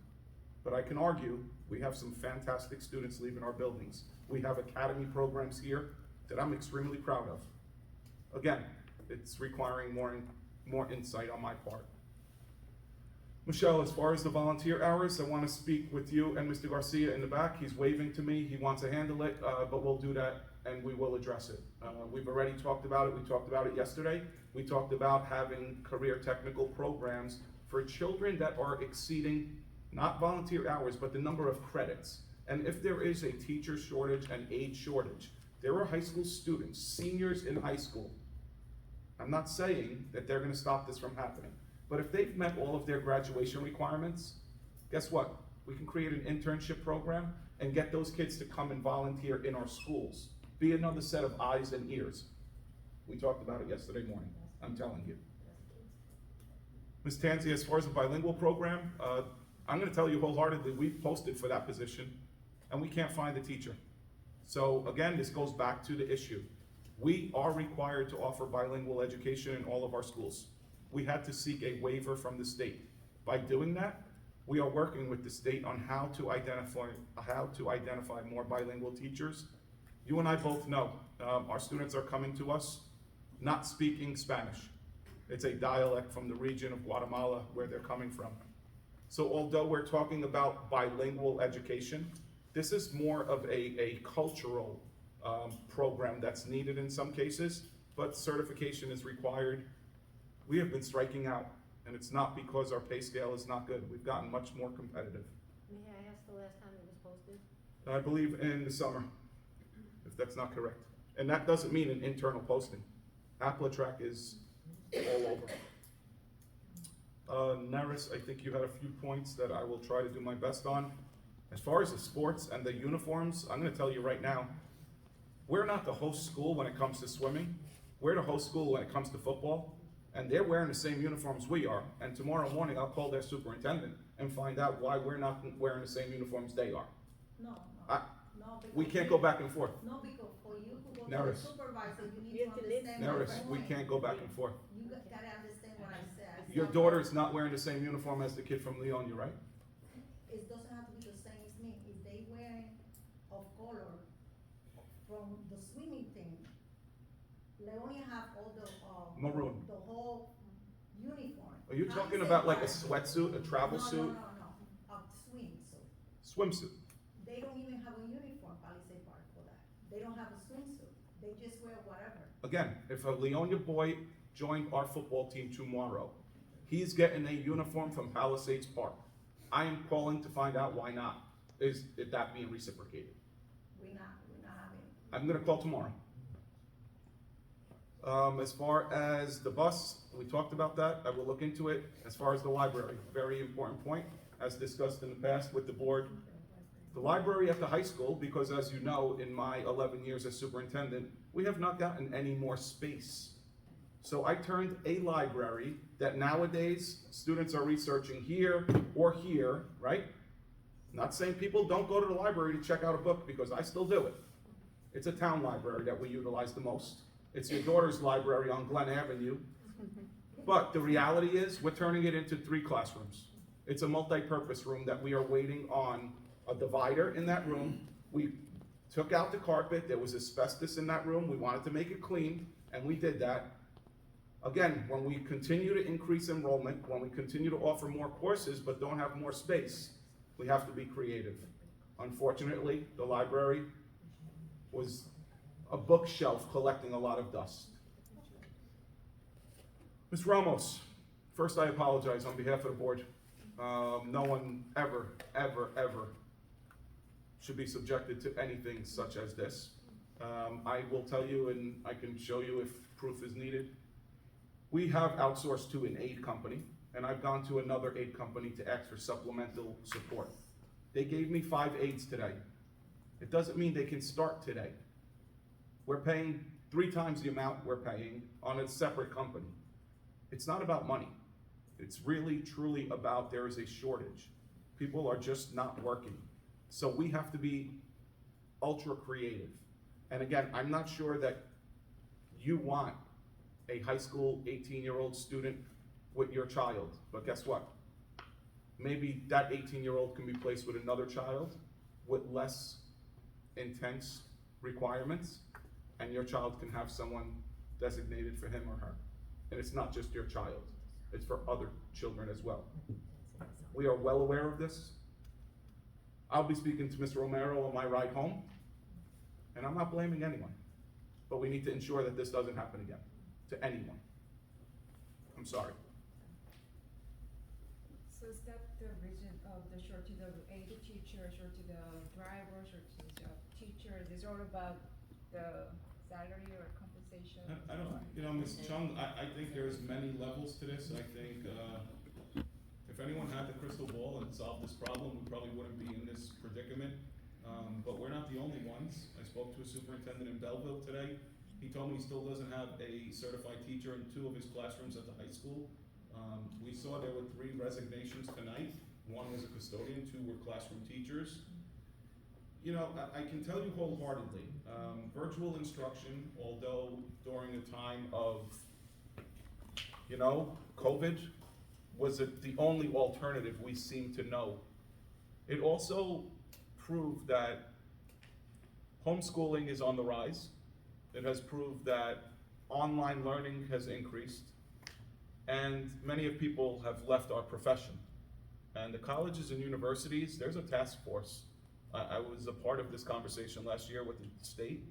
But I can argue we have some fantastic students leaving our buildings. We have academy programs here that I'm extremely proud of. Again, it's requiring more insight on my part. Michelle, as far as the volunteer hours, I want to speak with you and Mr. Garcia in the back. He's waving to me, he wants to handle it, but we'll do that and we will address it. We've already talked about it, we talked about it yesterday. We talked about having career technical programs for children that are exceeding not volunteer hours, but the number of credits. And if there is a teacher shortage and aide shortage, there are high school students, seniors in high school. I'm not saying that they're gonna stop this from happening, but if they've met all of their graduation requirements, guess what? We can create an internship program and get those kids to come and volunteer in our schools. Be another set of eyes and ears. We talked about it yesterday morning, I'm telling you. Ms. Tansey, as far as the bilingual program, I'm gonna tell you wholeheartedly, we posted for that position and we can't find a teacher. So again, this goes back to the issue. We are required to offer bilingual education in all of our schools. We had to seek a waiver from the state. By doing that, we are working with the state on how to identify more bilingual teachers. You and I both know, our students are coming to us not speaking Spanish. It's a dialect from the region of Guatemala where they're coming from. So although we're talking about bilingual education, this is more of a cultural program that's needed in some cases, but certification is required. We have been striking out, and it's not because our pay scale is not good. We've gotten much more competitive. May I ask the last time it was posted? I believe in the summer, if that's not correct. And that doesn't mean an internal posting. Applatrack is all over. Neris, I think you had a few points that I will try to do my best on. As far as the sports and the uniforms, I'm gonna tell you right now, we're not the host school when it comes to swimming. We're the host school when it comes to football. And they're wearing the same uniforms we are. And tomorrow morning, I'll call their superintendent and find out why we're not wearing the same uniforms they are. No. We can't go back and forth. No, because for you to go to the Neris. supervisor, you need to understand what I'm Neris, we doing. can't go back and forth. You gotta understand what I said. Your daughter's not wearing the same uniform as the kid from Leonia, right? It doesn't have to be the same as me. If they wearing of color from the swimming team, Leonia have all the, Maroon. the whole uniform. Are you How talking they about like a wear? sweatsuit, a travel suit? No, a swimsuit. Swimsuit. They don't even have a uniform, Palisades Park, for that. They don't have a swimsuit. They just wear whatever. Again, if a Leonia boy joined our football team tomorrow, he's getting a uniform from Palisades Park. I am calling to find out why not. Is that being reciprocated? We're not having. I'm gonna call tomorrow. As far as the bus, we talked about that. I will look into it. As far as the library, very important point, as discussed in the past with the board. The library at the high school, because as you know, in my 11 years as superintendent, we have not gotten any more space. So I turned a library that nowadays students are researching here or here, right? Not saying people don't go to the library to check out a book, because I still do it. It's a town library that we utilize the most. It's your daughter's library on Glen Avenue. But the reality is, we're turning it into 3 classrooms. It's a multi-purpose room that we are waiting on a divider in that room. We took out the carpet, there was asbestos in that room, we wanted to make it clean, and we did that. Again, when we continue to increase enrollment, when we continue to offer more courses but don't have more space, we have to be creative. Unfortunately, the library was a bookshelf collecting a lot of dust. Ms. Ramos, first I apologize on behalf of the board. No one ever should be subjected to anything such as this. I will tell you, and I can show you if proof is needed. We have outsourced to an aid company, and I've gone to another aid company to ask for supplemental support. They gave me 5 aides today. It doesn't mean they can start today. We're paying 3 times the amount we're paying on a separate company. It's not about money. It's really, truly about there is a shortage. People are just not working. So we have to be ultra creative. And again, I'm not sure that you want a high school 18-year-old student with your child, but guess what? Maybe that 18-year-old can be placed with another child with less intense requirements, and your child can have someone designated for him or her. And it's not just your child, it's for other children as well. We are well aware of this. I'll be speaking to Mr. Romero on my ride home, and I'm not blaming anyone, but we need to ensure that this doesn't happen again to anyone. I'm sorry. So is that the reason of the shortage of aid teacher, shortage of driver, shortage of teacher? Is all about the salary or compensation? I don't, Ms. Chung, I think there's many levels to this. I think, if anyone had the crystal ball and solved this problem, we probably wouldn't predicament. But we're not the only ones. I spoke to a superintendent in Belleville today. He told me he still doesn't have a certified teacher in 2 of his classrooms at the high school. We saw there were 3 resignations tonight. 1 was a custodian, 2 were classroom teachers. You know, I can tell you wholeheartedly, virtual instruction, although during a time of, you know, COVID, was the only alternative we seem to know. It also proved that homeschooling is on the rise. It has proved that online learning has increased, and many of people have left our profession. And the colleges and universities, there's a task force. I was a part of this conversation last year with the state.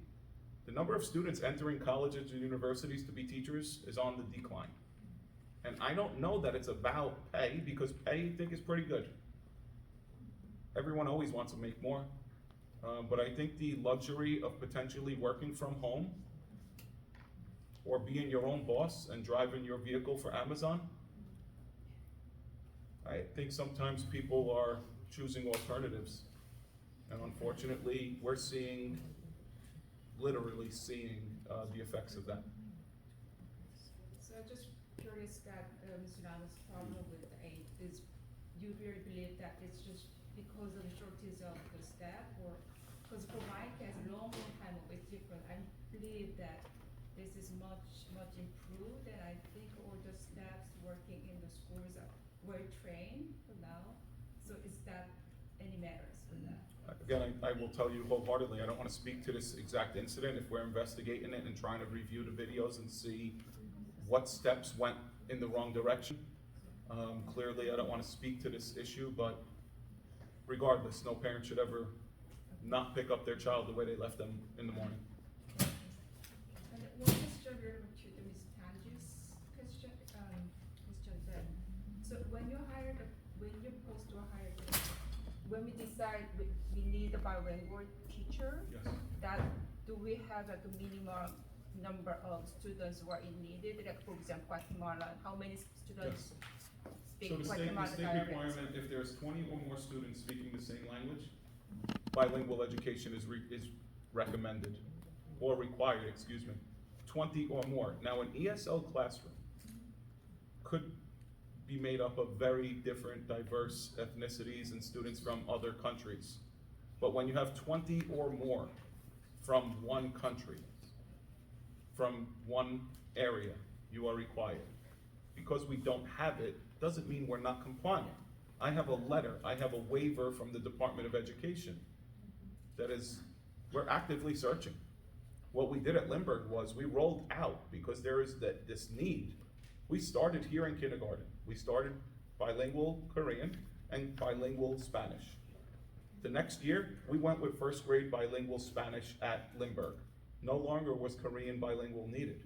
The number of students entering colleges and universities to be teachers is on the decline. And I don't know that it's about pay, because pay, I think, is pretty good. Everyone always wants to make more. But I think the luxury of potentially working from home or being your own boss and driving your vehicle for Amazon, I think sometimes people are choosing alternatives. And unfortunately, we're literally seeing the effects of that. So just curious that, Mr. Nana's problem with the aid is, you really believe that it's just because of the shortage of the staff, or, because for my case, long time it's different. I believe that this is much improved, and I think all the staffs working in the schools are well trained for now. So is that any matters for that? Again, I will tell you wholeheartedly, I don't want to speak to this exact incident. If we're investigating it and trying to review the videos and see what steps went in the wrong direction, clearly I don't want to speak to this issue, but regardless, no parent should ever not pick up their child the way they left them in the morning. And one question related to the Ms. Tanji's question, question then. So when you post or hire, when we decide we need a bilingual teacher, Yes. that do we have like a minimum number of students who are needed? Like for example, Guatemala, how many students speak So the Guatemala state dialect? requirement, if there's 20 or more students speaking the same language, bilingual education is recommended, or required, excuse me, 20 or more. Now, an ESL classroom could be made up of very different, diverse ethnicities and students from other countries. But when you have 20 or more from one country, from one area, you are required. Because we don't have it, doesn't mean we're not compliant. I have a letter, I have a waiver from the Department of Education that is, we're actively searching. What we did at Lindbergh was we rolled out, because there is this need. We started here in kindergarten. We started bilingual Korean and bilingual Spanish. The next year, we went with first grade bilingual Spanish at Lindbergh. No longer was Korean bilingual needed.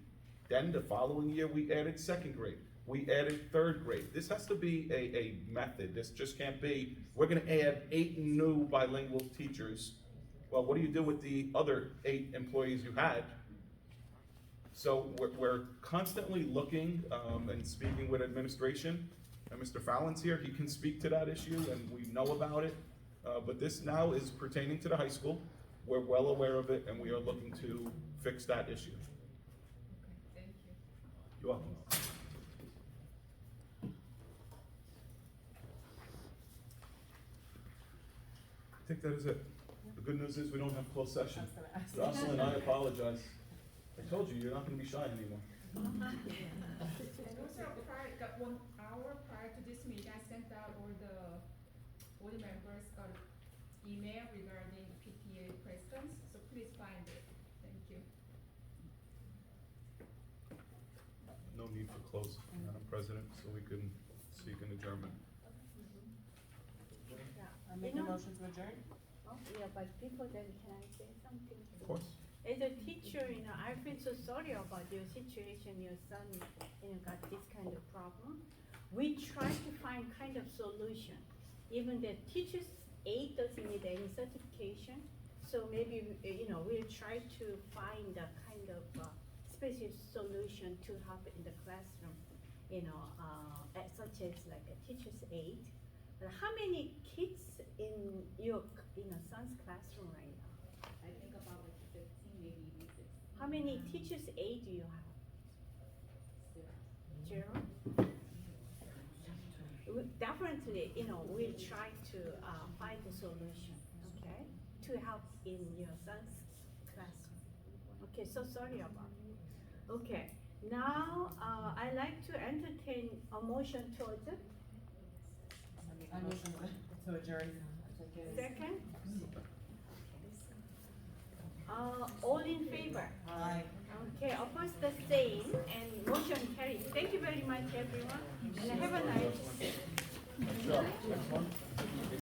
Then the following year, we added second grade. We added third grade. This has to be a method. This just can't be, we're gonna add 8 new bilingual teachers. Well, what do you do with the other 8 employees you had? So we're constantly looking and speaking with administration. And Mr. Fallon's here, he can speak to that issue, and we know about it. But this now is pertaining to the high school. We're well aware of it, and we are looking to fix that issue. Okay, thank you. You're welcome. I think that is it. The good news is we don't have closed session. Jocelyn, I apologize. I told you, you're not gonna be shy anymore. And also prior, 1 hour prior to this meeting, I sent out all the members got email regarding PTA questions, so please find it. Thank you. No need for close, Madam President, so we can seek an adjournment. I make a motion to adjourn? Oh, yeah, but before that, can I say something? Of course. As a teacher, I feel so sorry about your situation. Your son, got this kind of problem. We try to find kind of solution. Even the teacher's aide doesn't need any certification. So maybe, we'll try to find a kind of special solution to help in the classroom, such as like a teacher's aide. How many kids in your many teachers' aid do you have? Zero? Definitely, we'll try to find a solution, okay, to help in your son's classroom. Okay, so sorry about it. Okay, now I'd like to entertain a motion to adjourn. I motion to adjourn. Second? All in favor? Aye. Okay, opposed the same, and motion carries. Thank you very much, everyone, and have a nice.